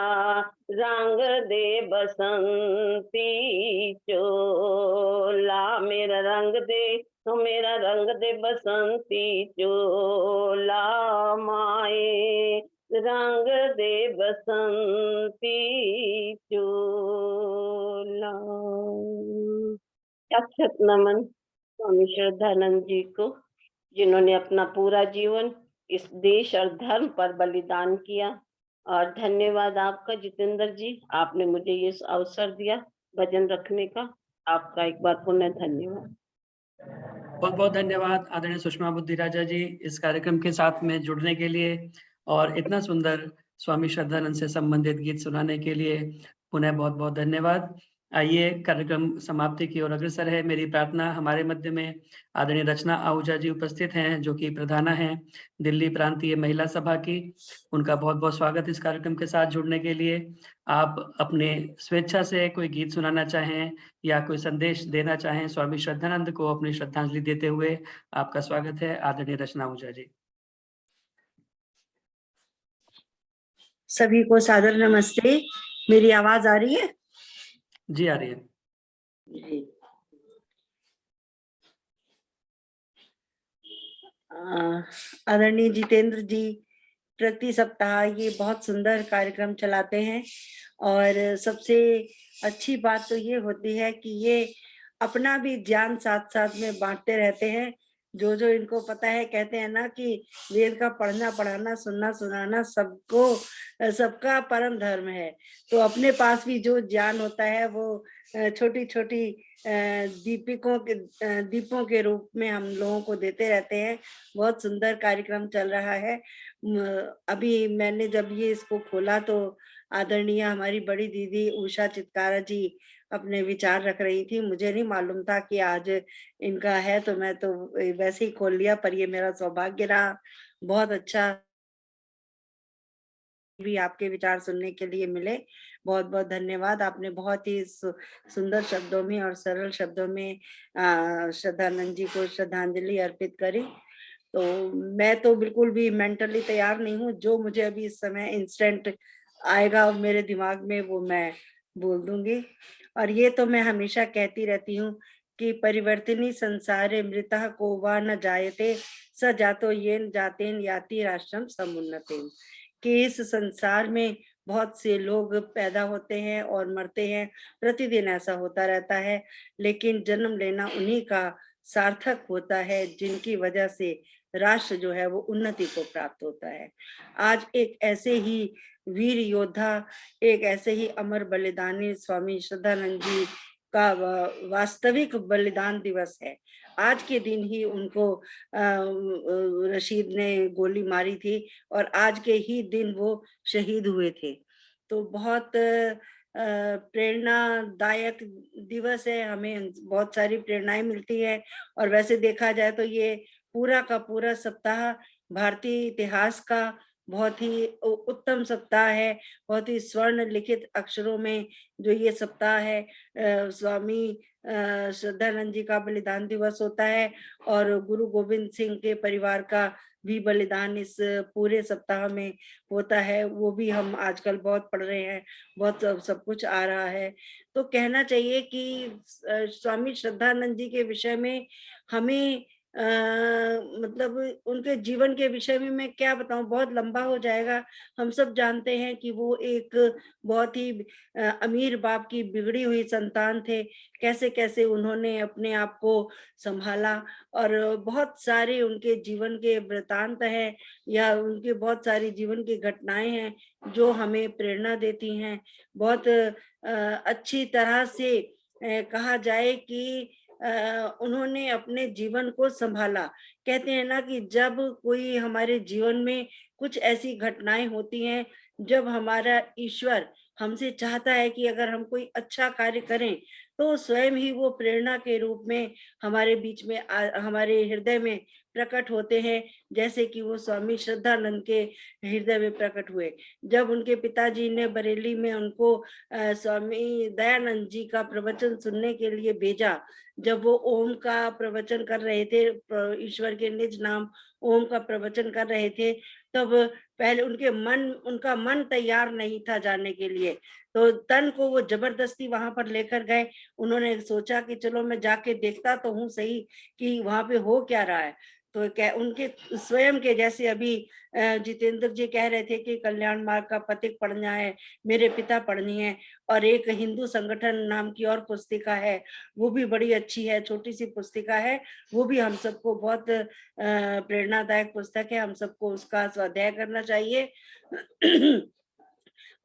रंग दे बसंती चोला। मेरा रंग दे तो मेरा रंग दे बसंती चोला माए रंग दे बसंती चोला। अक्षत नमन स्वामी श्रद्धानंद जी को, जिन्होंने अपना पूरा जीवन इस देश और धर्म पर बलिदान किया। और धन्यवाद आपका जितेंद्र जी, आपने मुझे ये अवसर दिया भजन रखने का। आपका एक बार पुनः धन्यवाद। बहुत बहुत धन्यवाद आदरणीय सुषमा बुद्धि राजा जी, इस कार्यक्रम के साथ में जुड़ने के लिए और इतना सुंदर स्वामी श्रद्धानंद से संबंधित गीत सुनाने के लिए पुनः बहुत बहुत धन्यवाद। आइए कार्यक्रम समाप्ति की ओर अग्रसर है। मेरी प्रार्थना, हमारे मध्य में आदरणीय रचना आहूजा जी उपस्थित हैं, जो कि प्रधाना हैं दिल्ली प्रांतीय महिला सभा की। उनका बहुत बहुत स्वागत इस कार्यक्रम के साथ जुड़ने के लिए। आप अपने स्वेच्छा से कोई गीत सुनाना चाहें या कोई संदेश देना चाहें स्वामी श्रद्धानंद को अपनी श्रद्धांजलि देते हुए, आपका स्वागत है आदरणीय रचना आहूजा जी। सभी को सादर नमस्ते। मेरी आवाज आ रही है? जी आ रही है जी। आदरणीय जितेंद्र जी प्रति सप्ताह ये बहुत सुंदर कार्यक्रम चलाते हैं और सबसे अच्छी बात तो ये होती है कि ये अपना भी ज्ञान साथ साथ में बांटते रहते हैं। जो जो इनको पता है, कहते हैं ना कि वेद का पढ़ना पढ़ाना सुनना सुनाना सबको सबका परम धर्म है। तो अपने पास भी जो ज्ञान होता है वो छोटी छोटी दीपों के रूप में हम लोगों को देते रहते हैं। बहुत सुंदर कार्यक्रम चल रहा है। अभी मैंने जब ये इसको खोला तो आदरणीय हमारी बड़ी दीदी उषा चित्कारा जी अपने विचार रख रही थी। मुझे नहीं मालूम था कि आज इनका है, तो मैं तो वैसे ही खोल लिया, पर ये मेरा सौभाग्य रहा। बहुत अच्छा भी आपके विचार सुनने के लिए मिले। बहुत बहुत धन्यवाद। आपने बहुत ही सुंदर शब्दों में और सरल शब्दों में श्रद्धानंद जी को श्रद्धांजलि अर्पित करी। तो मैं तो बिल्कुल भी मेंटली तैयार नहीं हूँ। जो मुझे अभी इस समय इंस्टेंट आएगा मेरे दिमाग में वो मैं बोल दूंगी। और ये तो मैं हमेशा कहती रहती हूँ कि परिवर्तिनी संसारे मृतः को वा न जायते स जातो येन जातेन याति राष्ट्रम समुन्नतेन। कि इस संसार में बहुत से लोग पैदा होते हैं और मरते हैं, प्रतिदिन ऐसा होता रहता है, लेकिन जन्म लेना उन्हीं का सार्थक होता है जिनकी वजह से राष्ट्र जो है वो उन्नति को प्राप्त होता है। आज एक ऐसे ही वीर योद्धा, एक ऐसे ही अमर बलिदानी स्वामी श्रद्धानंद जी का वास्तविक बलिदान दिवस है। आज के दिन ही उनको रशीद ने गोली मारी थी और आज के ही दिन वो शहीद हुए थे। तो बहुत प्रेरणादायक दिवस है, हमें बहुत सारी प्रेरणाएं मिलती है। और वैसे देखा जाए तो ये पूरा का पूरा सप्ताह भारतीय इतिहास का बहुत ही उत्तम सप्ताह है। बहुत ही स्वर्ण लिखित अक्षरों में जो ये सप्ताह है, स्वामी श्रद्धानंद जी का बलिदान दिवस होता है और गुरु गोविंद सिंह के परिवार का भी बलिदान इस पूरे सप्ताह में होता है। वो भी हम आजकल बहुत पढ़ रहे हैं, बहुत सब कुछ आ रहा है। तो कहना चाहिए कि स्वामी श्रद्धानंद जी के विषय में हमें मतलब उनके जीवन के विषय में मैं क्या बताऊं, बहुत लंबा हो जाएगा। हम सब जानते हैं कि वो एक बहुत ही अमीर बाप की बिगड़ी हुई संतान थे। कैसे कैसे उन्होंने अपने आप को संभाला और बहुत सारे उनके जीवन के वृतांत हैं या उनके बहुत सारी जीवन की घटनाएं हैं जो हमें प्रेरणा देती हैं। बहुत अच्छी तरह से कहा जाए कि उन्होंने अपने जीवन को संभाला। कहते हैं ना कि जब कोई हमारे जीवन में कुछ ऐसी घटनाएं होती हैं, जब हमारा ईश्वर हमसे चाहता है कि अगर हम कोई अच्छा कार्य करें तो स्वयं ही वो प्रेरणा के रूप में हमारे बीच में हमारे हृदय में प्रकट होते हैं। जैसे कि वो स्वामी श्रद्धानंद के हृदय में प्रकट हुए जब उनके पिताजी ने बरेली में उनको स्वामी दयानंद जी का प्रवचन सुनने के लिए भेजा। जब वो ओम का प्रवचन कर रहे थे, ईश्वर के निज नाम ओम का प्रवचन कर रहे थे, तब पहले उनका मन तैयार नहीं था जाने के लिए, तो तन को वो जबरदस्ती वहां पर लेकर गए। उन्होंने सोचा कि चलो मैं जाके देखता तो हूँ सही कि वहां पे हो क्या रहा है। तो उनके स्वयं के जैसे अभी जितेंद्र जी कह रहे थे कि कल्याण मार्ग का पथिक पढ़ना है, मेरे पिता पढ़नी है। और एक हिंदू संगठन नाम की और पुस्तिका है, वो भी बड़ी अच्छी है, छोटी सी पुस्तिका है, वो भी हम सबको बहुत प्रेरणादायक पुस्तक है, हम सबको उसका स्वाध्याय करना चाहिए।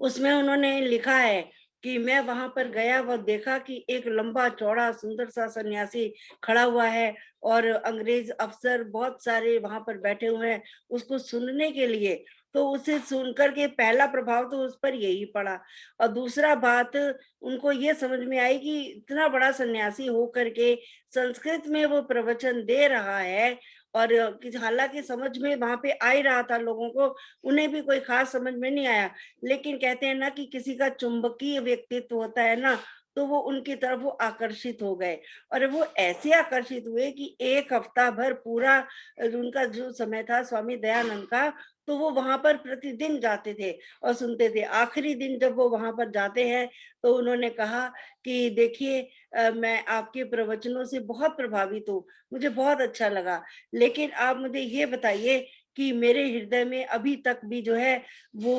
उसमें उन्होंने लिखा है कि मैं वहां पर गया, वह देखा कि एक लंबा चौड़ा सुंदर सा सन्यासी खड़ा हुआ है और अंग्रेज अफसर बहुत सारे वहां पर बैठे हुए हैं उसको सुनने के लिए। तो उसे सुनकर के पहला प्रभाव तो उस पर यही पड़ा और दूसरा बात उनको ये समझ में आई कि इतना बड़ा सन्यासी होकर के संस्कृत में वो प्रवचन दे रहा है और हालांकि समझ में वहां पे आ ही रहा था लोगों को, उन्हें भी कोई खास समझ में नहीं आया। लेकिन कहते हैं ना कि किसी का चुंबकीय व्यक्तित्व होता है ना, तो वो उनकी तरफ वो आकर्षित हो गए और वो ऐसे आकर्षित हुए कि एक हफ्ता भर पूरा उनका जो समय था स्वामी दयानंद का, तो वो वहां पर प्रतिदिन जाते थे और सुनते थे। आखिरी दिन जब वो वहां पर जाते हैं तो उन्होंने कहा कि देखिए मैं आपके प्रवचनों से बहुत प्रभावित हूँ, मुझे बहुत अच्छा लगा, लेकिन आप मुझे ये बताइए कि मेरे हृदय में अभी तक भी जो है वो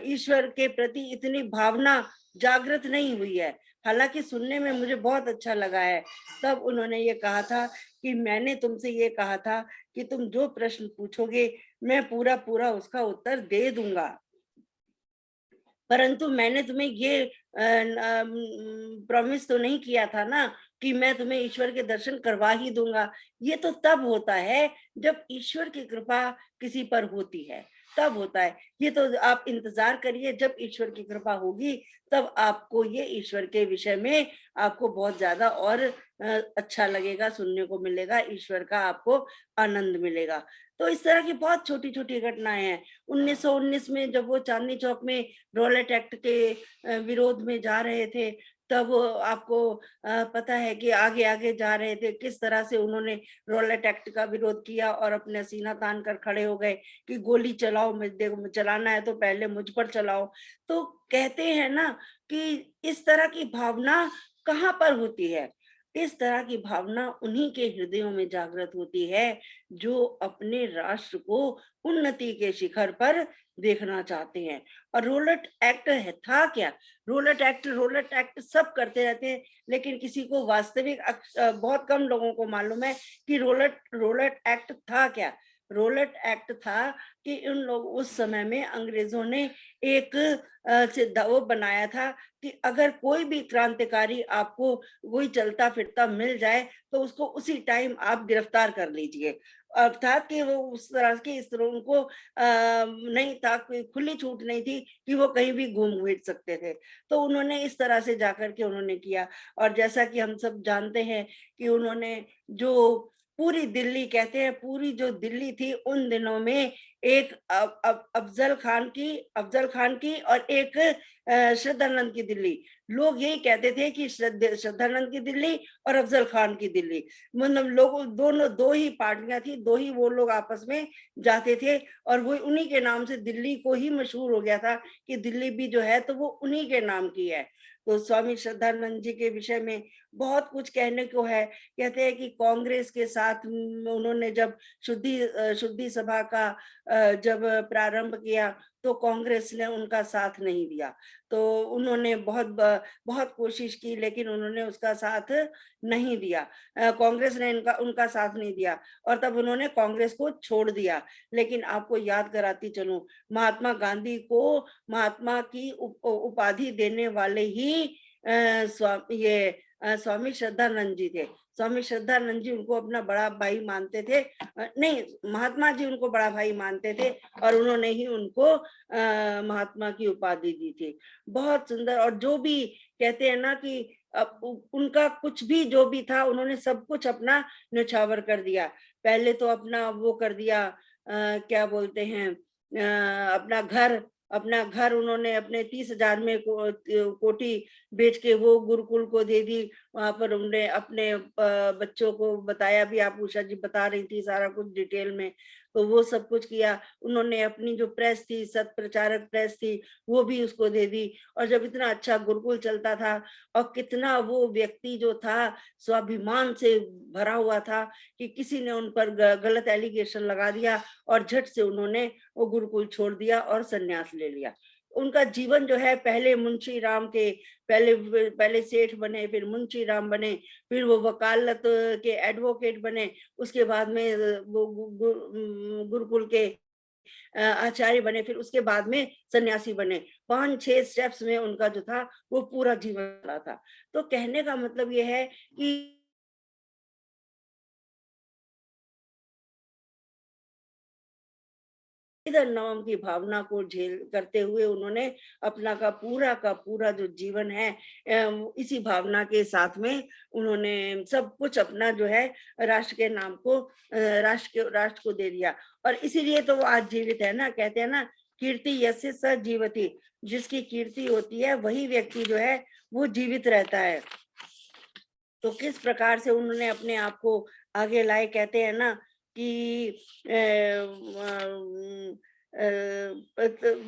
ईश्वर के प्रति इतनी भावना जागृत नहीं हुई है। हालांकि सुनने में मुझे बहुत अच्छा लगा है। तब उन्होंने ये कहा था कि मैंने तुमसे ये कहा था कि तुम जो प्रश्न पूछोगे मैं पूरा पूरा उसका उत्तर दे दूंगा, परंतु मैंने तुम्हें ये प्रॉमिस तो नहीं किया था ना कि मैं तुम्हें ईश्वर के दर्शन करवा ही दूंगा। ये तो तब होता है जब ईश्वर की कृपा किसी पर होती है, तब होता है। ये तो आप इंतजार करिए, जब ईश्वर की कृपा होगी तब आपको ये ईश्वर के विषय में आपको बहुत ज्यादा और अच्छा लगेगा, सुनने को मिलेगा, ईश्वर का आपको आनंद मिलेगा। तो इस तरह की बहुत छोटी छोटी घटनाएं हैं। 1919 में जब वो चांदनी चौक में रॉलेट एक्ट के विरोध में जा रहे थे, तब आपको पता है कि आगे आगे जा रहे थे, किस तरह से उन्होंने रॉलेट एक्ट का विरोध किया और अपने सीना तान कर खड़े हो गए कि गोली चलाओ, देखो चलाना है तो पहले मुझ पर चलाओ। तो कहते हैं ना कि इस तरह की भावना कहाँ पर होती है? इस तरह की भावना उन्हीं के हृदयों में जागृत होती है जो अपने राष्ट्र को उन्नति के शिखर पर देखना चाहते हैं। और रॉलेट एक्ट था क्या? रॉलेट एक्ट सब करते रहते हैं, लेकिन किसी को वास्तविक बहुत कम लोगों को मालूम है कि रॉलेट एक्ट था क्या। रॉलेट एक्ट था कि उन लोग उस समय में अंग्रेजों ने एक वो बनाया था कि अगर कोई भी क्रांतिकारी आपको कोई चलता फिरता मिल जाए तो उसको उसी टाइम आप गिरफ्तार कर लीजिए। अर्थात कि वो उस तरह की इस तरह उनको नहीं था, कोई खुली छूट नहीं थी कि वो कहीं भी घूम फिर सकते थे। तो उन्होंने इस तरह से जाकर के उन्होंने किया। और जैसा कि हम सब जानते हैं कि उन्होंने जो पूरी दिल्ली, कहते हैं पूरी जो दिल्ली थी उन दिनों में, एक अफजल खान की और एक श्रद्धानंद की दिल्ली। लोग यही कहते थे कि श्रद्धानंद की दिल्ली और अफजल खान की दिल्ली, मतलब लोग दोनों दो ही पार्टियां थी, दो ही वो लोग आपस में जाते थे और वो उन्हीं के नाम से दिल्ली को ही मशहूर हो गया था कि दिल्ली भी जो है तो वो उन्हीं के नाम की है। तो स्वामी श्रद्धानंद जी के विषय में बहुत कुछ कहने को है। कहते हैं कि कांग्रेस के साथ उन्होंने जब शुद्धि सभा का जब प्रारंभ किया तो कांग्रेस ने उनका साथ नहीं दिया। तो उन्होंने बहुत कोशिश की, लेकिन उन्होंने उसका साथ नहीं दिया। कांग्रेस ने उनका साथ नहीं दिया और तब उन्होंने कांग्रेस को छोड़ दिया। लेकिन आपको याद कराती चलूं, महात्मा गांधी को महात्मा की उपाधि देने वाले ही स्वामी श्रद्धानंद जी थे। स्वामी श्रद्धानंद जी उनको अपना बड़ा भाई मानते थे, नहीं, महात्मा जी उनको बड़ा भाई मानते थे और उन्होंने ही उनको महात्मा की उपाधि दी थी। बहुत सुंदर। और जो भी कहते हैं ना कि उनका कुछ भी जो भी था, उन्होंने सब कुछ अपना न्यौछावर कर दिया। पहले तो अपना वो कर दिया, क्या बोलते हैं, अपना घर उन्होंने अपने 30,000 में कोठी बेच के वो गुरुकुल को दे दी। वहां पर उन्होंने अपने बच्चों को बताया भी, आप उषा जी बता रही थी सारा कुछ डिटेल में, तो वो सब कुछ किया। उन्होंने अपनी जो प्रेस थी, सत प्रचारक प्रेस थी, वो भी उसको दे दी। और जब इतना अच्छा गुरुकुल चलता था और कितना वो व्यक्ति जो था स्वाभिमान से भरा हुआ था कि किसी ने उन पर गलत एलिगेशन लगा दिया और झट से उन्होंने वो गुरुकुल छोड़ दिया और संन्यास ले लिया। उनका जीवन जो है, पहले मुंशी राम के पहले सेठ बने, फिर मुंशी राम बने, फिर वो वकालत के एडवोकेट बने, उसके बाद में वो गुरुकुल के आचार्य बने, फिर उसके बाद में सन्यासी बने। 5-6 स्टेप्स में उनका जो था वो पूरा जीवन चला था। तो कहने का मतलब ये है कि इधर नवम की भावना को झेल करते हुए उन्होंने अपना का पूरा जो जीवन है इसी भावना के साथ में उन्होंने सब कुछ अपना जो है राष्ट्र के नाम को राष्ट्र को दे दिया। और इसीलिए तो वो आज जीवित है ना। कहते हैं ना, कीर्ति यस्य स जीवति, जिसकी कीर्ति होती है वही व्यक्ति जो है वो जीवित रहता है। तो किस प्रकार से उन्होंने अपने आप को आगे लाए। कहते हैं ना कि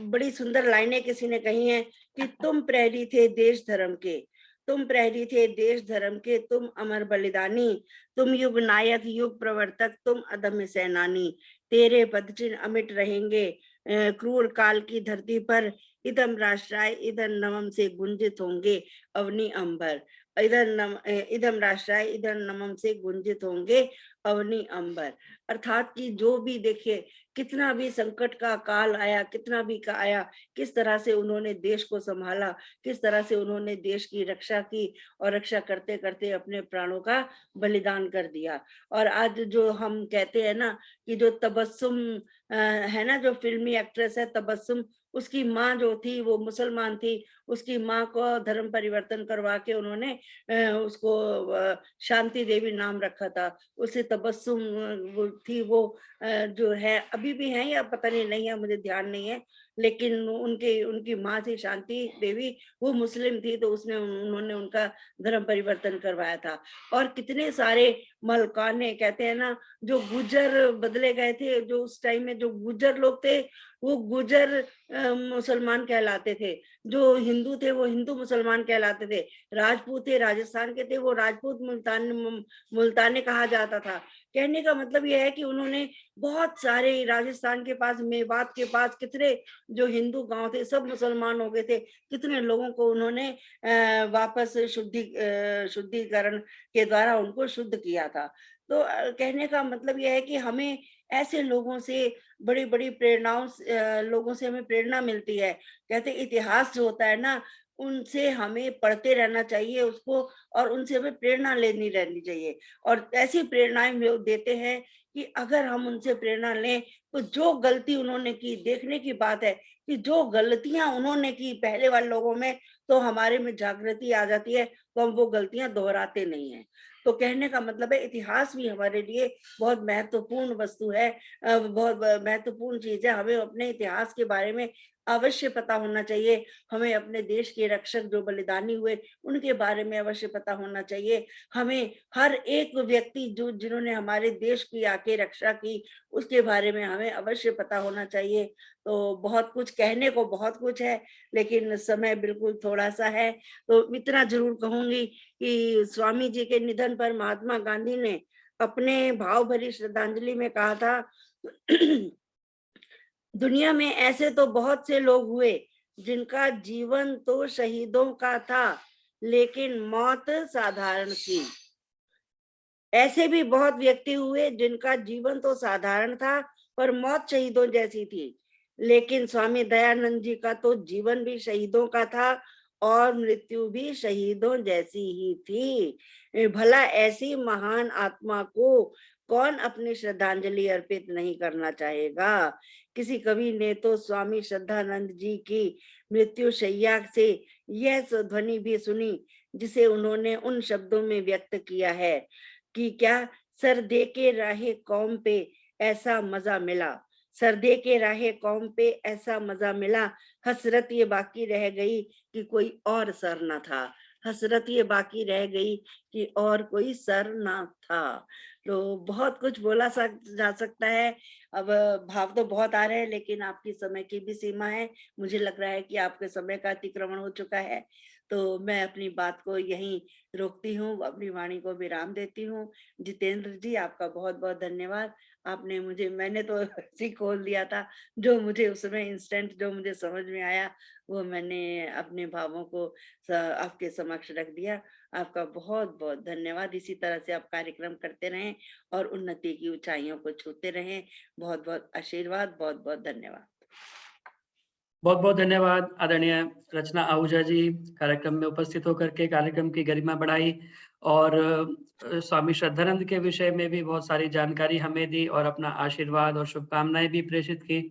बड़ी सुंदर लाइनें किसी ने कही हैं कि तुम प्रहरी थे देश धर्म के, तुम प्रहरी थे देश धर्म के, तुम अमर बलिदानी, तुम युग नायक युग प्रवर्तक, तुम अदम्य सेनानी, तेरे पदचिन्ह अमिट रहेंगे क्रूर काल की धरती पर, इदम राष्ट्राय इधर नमम से गुंजित होंगे अवनी अंबर। इदम राष्ट्राय इधर नमम से गुंजित होंगे अवनी अंबर। अर्थात कि जो भी देखिए कितना भी संकट का काल आया, कितना भी का आया, किस तरह से उन्होंने देश को संभाला, किस तरह से उन्होंने देश की रक्षा की और रक्षा करते करते अपने प्राणों का बलिदान कर दिया। और आज जो हम कहते हैं ना कि जो तबस्सुम है ना, जो फिल्मी एक्ट्रेस है तबस्सुम, उसकी माँ जो थी वो मुसलमान थी, उसकी माँ को धर्म परिवर्तन करवा के उन्होंने उसको शांति देवी नाम रखा था। उसे तबस्सुम वो थी, वो जो है अभी भी है या पता नहीं है, मुझे ध्यान नहीं है, लेकिन उनकी माँ थी शांति देवी, वो मुस्लिम थी, तो उसने उन्होंने उनका धर्म परिवर्तन करवाया था। और कितने सारे मलकाने कहते हैं ना, जो गुजर बदले गए थे, जो उस टाइम में जो गुजर लोग थे वो गुजर मुसलमान कहलाते थे, जो हिंदू थे वो हिंदू मुसलमान कहलाते थे, राजपूत थे राजस्थान के थे वो राजपूत मुल्तानी कहा जाता था। कहने का मतलब यह है कि उन्होंने बहुत सारे, राजस्थान के पास मेवात के पास कितने जो हिंदू गांव थे सब मुसलमान हो गए थे, कितने लोगों को उन्होंने वापस शुद्धिकरण के द्वारा उनको शुद्ध किया था। तो कहने का मतलब यह है कि हमें ऐसे लोगों से बड़ी बड़ी प्रेरणाओं लोगों से हमें प्रेरणा मिलती है। कहते इतिहास जो होता है ना, उनसे हमें पढ़ते रहना चाहिए उसको, और उनसे हमें प्रेरणा लेनी रहनी चाहिए। और ऐसी प्रेरणाएं वो देते हैं कि अगर हम उनसे प्रेरणा लें तो जो गलती उन्होंने की, देखने की बात है कि जो गलतियां उन्होंने की पहले वाले लोगों में, तो हमारे में जागृति आ जाती है, तो हम वो गलतियां दोहराते नहीं हैं। तो कहने का मतलब है इतिहास भी हमारे लिए बहुत महत्वपूर्ण वस्तु है, बहुत महत्वपूर्ण चीज है। हमें अपने इतिहास के बारे में अवश्य पता होना चाहिए। हमें अपने देश के रक्षक जो बलिदानी हुए उनके बारे में अवश्य पता होना चाहिए। हमें हर एक व्यक्ति जो जिन्होंने हमारे देश की आके रक्षा की उसके बारे में हमें अवश्य पता होना चाहिए। तो बहुत कुछ कहने को बहुत कुछ है, लेकिन समय बिल्कुल थोड़ा सा है। तो इतना जरूर कहूंगी कि स्वामी जी के निधन पर महात्मा गांधी ने अपने भाव भरी श्रद्धांजलि में कहा था दुनिया में ऐसे तो बहुत से लोग हुए जिनका जीवन तो शहीदों का था, लेकिन मौत साधारण थी। ऐसे भी बहुत व्यक्ति हुए जिनका जीवन तो साधारण था पर मौत शहीदों जैसी थी, लेकिन स्वामी दयानंद जी का तो जीवन भी शहीदों का था और मृत्यु भी शहीदों जैसी ही थी। भला ऐसी महान आत्मा को कौन अपनी श्रद्धांजलि अर्पित नहीं करना चाहेगा। किसी कवि ने तो स्वामी श्रद्धानंद जी की मृत्यु शैया से यह ध्वनि भी सुनी जिसे उन्होंने उन शब्दों में व्यक्त किया है कि क्या सर दे के राहे कौम पे ऐसा मजा मिला, सर दे के राहे कौम पे ऐसा मजा मिला, हसरत ये बाकी रह गई कि कोई और सर ना था, हसरत ये बाकी रह गई कि और कोई सर ना था। तो बहुत कुछ बोला जा सकता है। अब भाव तो बहुत आ रहे हैं, लेकिन आपकी समय की भी सीमा है। मुझे लग रहा है कि आपके समय का अतिक्रमण हो चुका है, तो मैं अपनी बात को यहीं रोकती हूँ, अपनी वाणी को विराम देती हूँ। जितेंद्र जी, आपका बहुत बहुत धन्यवाद। आपने मुझे, मैंने तो ऐसे खोल दिया था, जो मुझे उस समय इंस्टेंट जो मुझे समझ में आया वो मैंने अपने भावों को आपके समक्ष रख दिया। आपका बहुत बहुत धन्यवाद। इसी तरह से आप कार्यक्रम करते रहें और उन्नति की ऊंचाइयों को छूते रहें। बहुत बहुत आशीर्वाद, बहुत बहुत धन्यवाद। बहुत बहुत धन्यवाद आदरणीय रचना आहूजा जी, कार्यक्रम में उपस्थित होकर के कार्यक्रम की गरिमा बढ़ाई और स्वामी श्रद्धानंद के विषय में भी बहुत सारी जानकारी हमें दी और अपना आशीर्वाद और शुभकामनाएं भी प्रेषित की।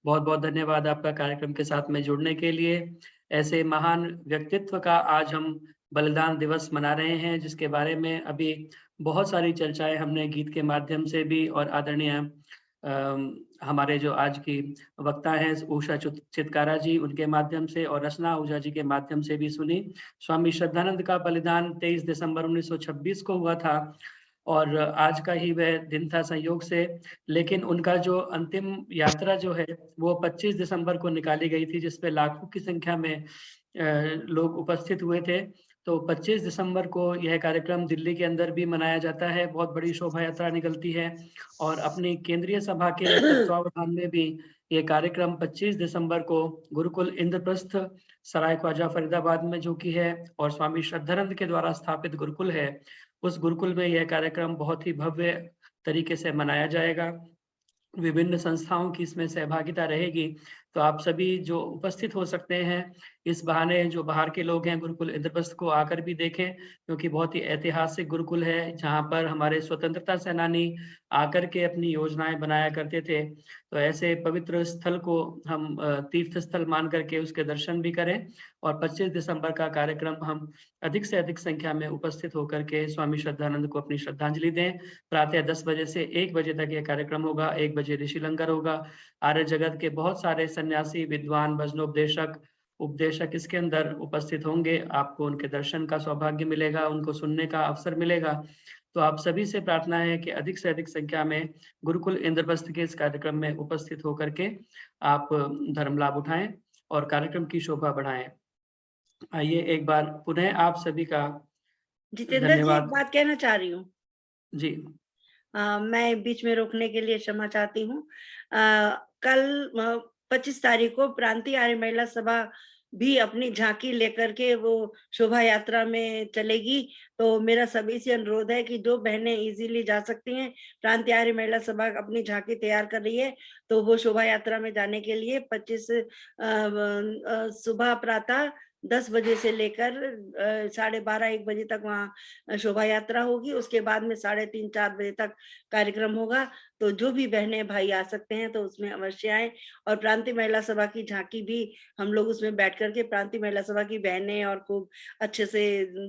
बहुत बहुत धन्यवाद आपका कार्यक्रम के साथ में जुड़ने के लिए। ऐसे महान व्यक्तित्व का आज हम बलिदान दिवस मना रहे हैं, जिसके बारे में अभी बहुत सारी चर्चाएं हमने गीत के माध्यम से भी और आदरणीय हमारे जो आज की वक्ता हैं उषा चितकारा जी, उनके माध्यम से और रचना आहूजा जी के माध्यम से भी सुनी। स्वामी श्रद्धानंद का बलिदान 23 दिसंबर 1926 को हुआ था और आज का ही वह दिन था संयोग से, लेकिन उनका जो अंतिम यात्रा जो है वो 25 दिसंबर को निकाली गई थी, जिसपे लाखों की संख्या में लोग उपस्थित हुए थे। तो 25 दिसंबर को यह कार्यक्रम दिल्ली के अंदर भी मनाया जाता है। बहुत बड़ी शोभा यात्रा निकलती है और अपनी केंद्रीय सभा के तत्वावधान में भी ये कार्यक्रम 25 दिसंबर को गुरुकुल इंद्रप्रस्थ सराय ख्वाजा फरीदाबाद में जो कि है और स्वामी श्रद्धानंद के द्वारा स्थापित गुरुकुल है, उस गुरुकुल में यह कार्यक्रम बहुत ही भव्य तरीके से मनाया जाएगा। विभिन्न संस्थाओं की इसमें सहभागिता रहेगी, तो आप सभी जो उपस्थित हो सकते हैं इस बहाने जो बाहर के लोग हैं गुरुकुल इंद्रप्रस्थ को आकर भी देखें, क्योंकि बहुत ही ऐतिहासिक गुरुकुल है जहां पर हमारे स्वतंत्रता सेनानी आकर के अपनी योजनाएं बनाया करते थे। तो ऐसे पवित्र स्थल को हम तीर्थ स्थल मान करके उसके दर्शन भी करें और 25 दिसंबर का कार्यक्रम हम अधिक से अधिक संख्या में उपस्थित होकर के स्वामी श्रद्धानंद को अपनी श्रद्धांजलि दें। प्रातः 10 बजे से 1 बजे तक यह कार्यक्रम होगा। 1 बजे ऋषि लंगर होगा। आर्य जगत के बहुत सारे सन्यासी, विद्वान, भजनोपदेशक, उपदेशक इसके अंदर उपस्थित होंगे। आपको उनके दर्शन का सौभाग्य मिलेगा, उनको सुनने का अवसर मिलेगा। तो आप सभी से प्रार्थना है कि अधिक से अधिक संख्या में गुरुकुल इंद्रप्रस्थ के इस कार्यक्रम में उपस्थित होकर के आप धर्म लाभ उठाएं और कार्यक्रम की शोभा बढ़ाएं। आइए एक बार पुनः आप सभी का जितेंद्र जी, एक धन्यवाद। बात कहना चाह रही हूँ जी। मैं बीच में रोकने के लिए क्षमा चाहती हूँ। कल 25 तारीख को प्रांतीय आर्य महिला सभा भी अपनी झांकी लेकर के वो शोभा यात्रा में चलेगी। तो मेरा सभी से अनुरोध है कि जो बहनें इजीली जा सकती हैं, प्रांतीय आर्य महिला सभा अपनी झांकी तैयार कर रही है, तो वो शोभा यात्रा में जाने के लिए 25 सुबह प्रातः 10 बजे से लेकर 12:30-1 बजे तक वहाँ शोभा यात्रा होगी। उसके बाद में 3:30-4 बजे तक कार्यक्रम होगा। तो जो भी बहनें भाई आ सकते हैं तो उसमें अवश्य आए। और प्रांतीय महिला सभा की झांकी भी हम लोग उसमें बैठ करके प्रांतीय महिला सभा की बहनें और खूब अच्छे से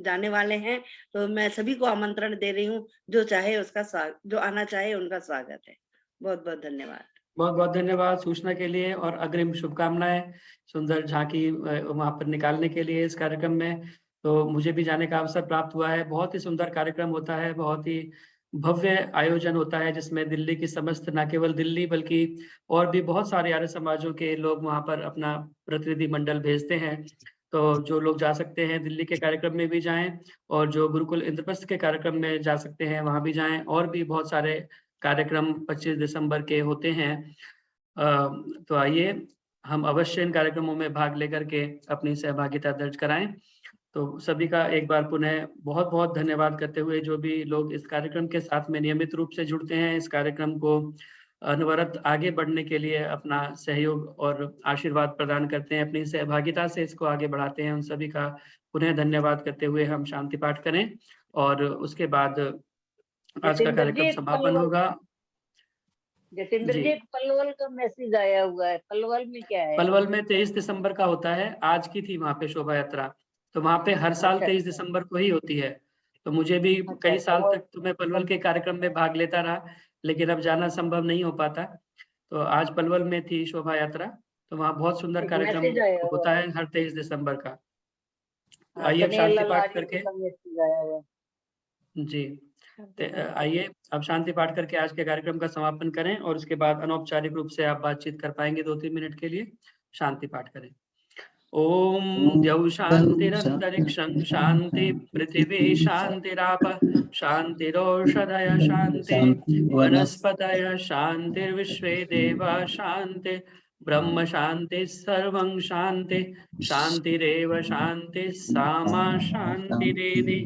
जाने वाले हैं। तो मैं सभी को आमंत्रण दे रही हूँ, जो चाहे उसका स्वागत, जो आना चाहे उनका स्वागत है। बहुत बहुत धन्यवाद। बहुत बहुत धन्यवाद सूचना के लिए और अग्रिम शुभकामनाएं सुंदर झांकी वहां पर निकालने के लिए इस कार्यक्रम में। तो मुझे भी जाने का अवसर प्राप्त हुआ है। बहुत ही सुंदर कार्यक्रम होता है, बहुत ही भव्य आयोजन होता है, जिसमें दिल्ली की समस्त, न केवल दिल्ली बल्कि और भी बहुत सारे आर्य समाजों के लोग वहां पर अपना प्रतिनिधि मंडल भेजते हैं। तो जो लोग जा सकते हैं दिल्ली के कार्यक्रम में भी जाएं और जो गुरुकुल इंद्रप्रस्थ के कार्यक्रम में जा सकते हैं वहां भी जाएं। और भी बहुत सारे कार्यक्रम 25 दिसंबर के होते हैं। तो आइए हम अवश्य इन कार्यक्रमों में भाग लेकर के अपनी सहभागिता दर्ज कराएं। तो सभी का एक बार पुनः बहुत बहुत धन्यवाद करते हुए, जो भी लोग इस कार्यक्रम के साथ में नियमित रूप से जुड़ते हैं, इस कार्यक्रम को अनवरत आगे बढ़ने के लिए अपना सहयोग और आशीर्वाद प्रदान करते हैं, अपनी सहभागिता से इसको आगे बढ़ाते हैं, उन सभी का पुनः धन्यवाद करते हुए हम शांति पाठ करें और उसके बाद आज का कार्यक्रम समापन होगा। जतिंदर जी, पलवल का मैसेज आया हुआ है, पलवल में क्या है? पलवल में 23 दिसंबर का होता है। आज की थी वहाँ पे शोभा यात्रा, तो वहाँ पे हर साल 23 दिसंबर को ही होती है। तो मुझे भी कई साल तक तो मैं पलवल के कार्यक्रम में भाग लेता रहा, लेकिन अब जाना संभव नहीं हो पाता। तो आज पलवल में थी शोभा यात्रा, तो वहाँ बहुत सुंदर कार्यक्रम होता है हर 23 दिसंबर का। आइए शांति पाठ करके जी आइए अब शांति पाठ करके आज के कार्यक्रम का समापन करें और उसके बाद अनौपचारिक रूप से आप बातचीत कर पाएंगे 2-3 मिनट के लिए। शांति पाठ करें। ओम द्यौ शांतिरंतरिक्षं शांति पृथिवी शांतिराप शांतिरोषधय शांति वनस्पतय शांतिर्विश्वे देवा शांति ब्रह्म शांति सर्वं शांति शांतिरेव शांति सामा शांतिरेधि।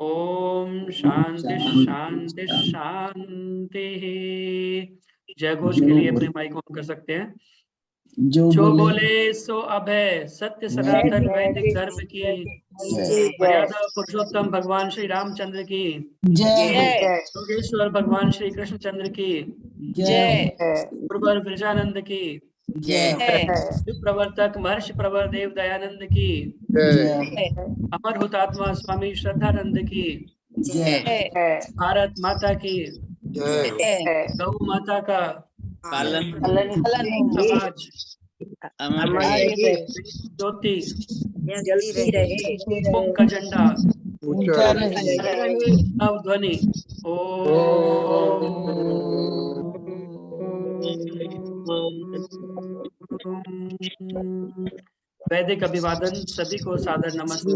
ओम शांति शांति शांति। जय घोष के लिए अपने माइक ऑन कर सकते हैं। जो बोले सो अभय सत्य सनातन वैदिक धर्म की मर्यादा पुरुषोत्तम भगवान श्री रामचंद्र की जय। योगेश्वर भगवान श्री कृष्णचंद्र की जय। गुरुवर ब्रजानंद की जय। प्रवर्तक महर्षि प्रवर देव दयानंद की जय। अमर हुतात्मा स्वामी श्रद्धानंद की जय। भारत माता की जय। गौ माता का पालन समाज ज्योति ओम का झंडा ध्वनि वैदिक अभिवादन। सभी को सादर नमस्ते।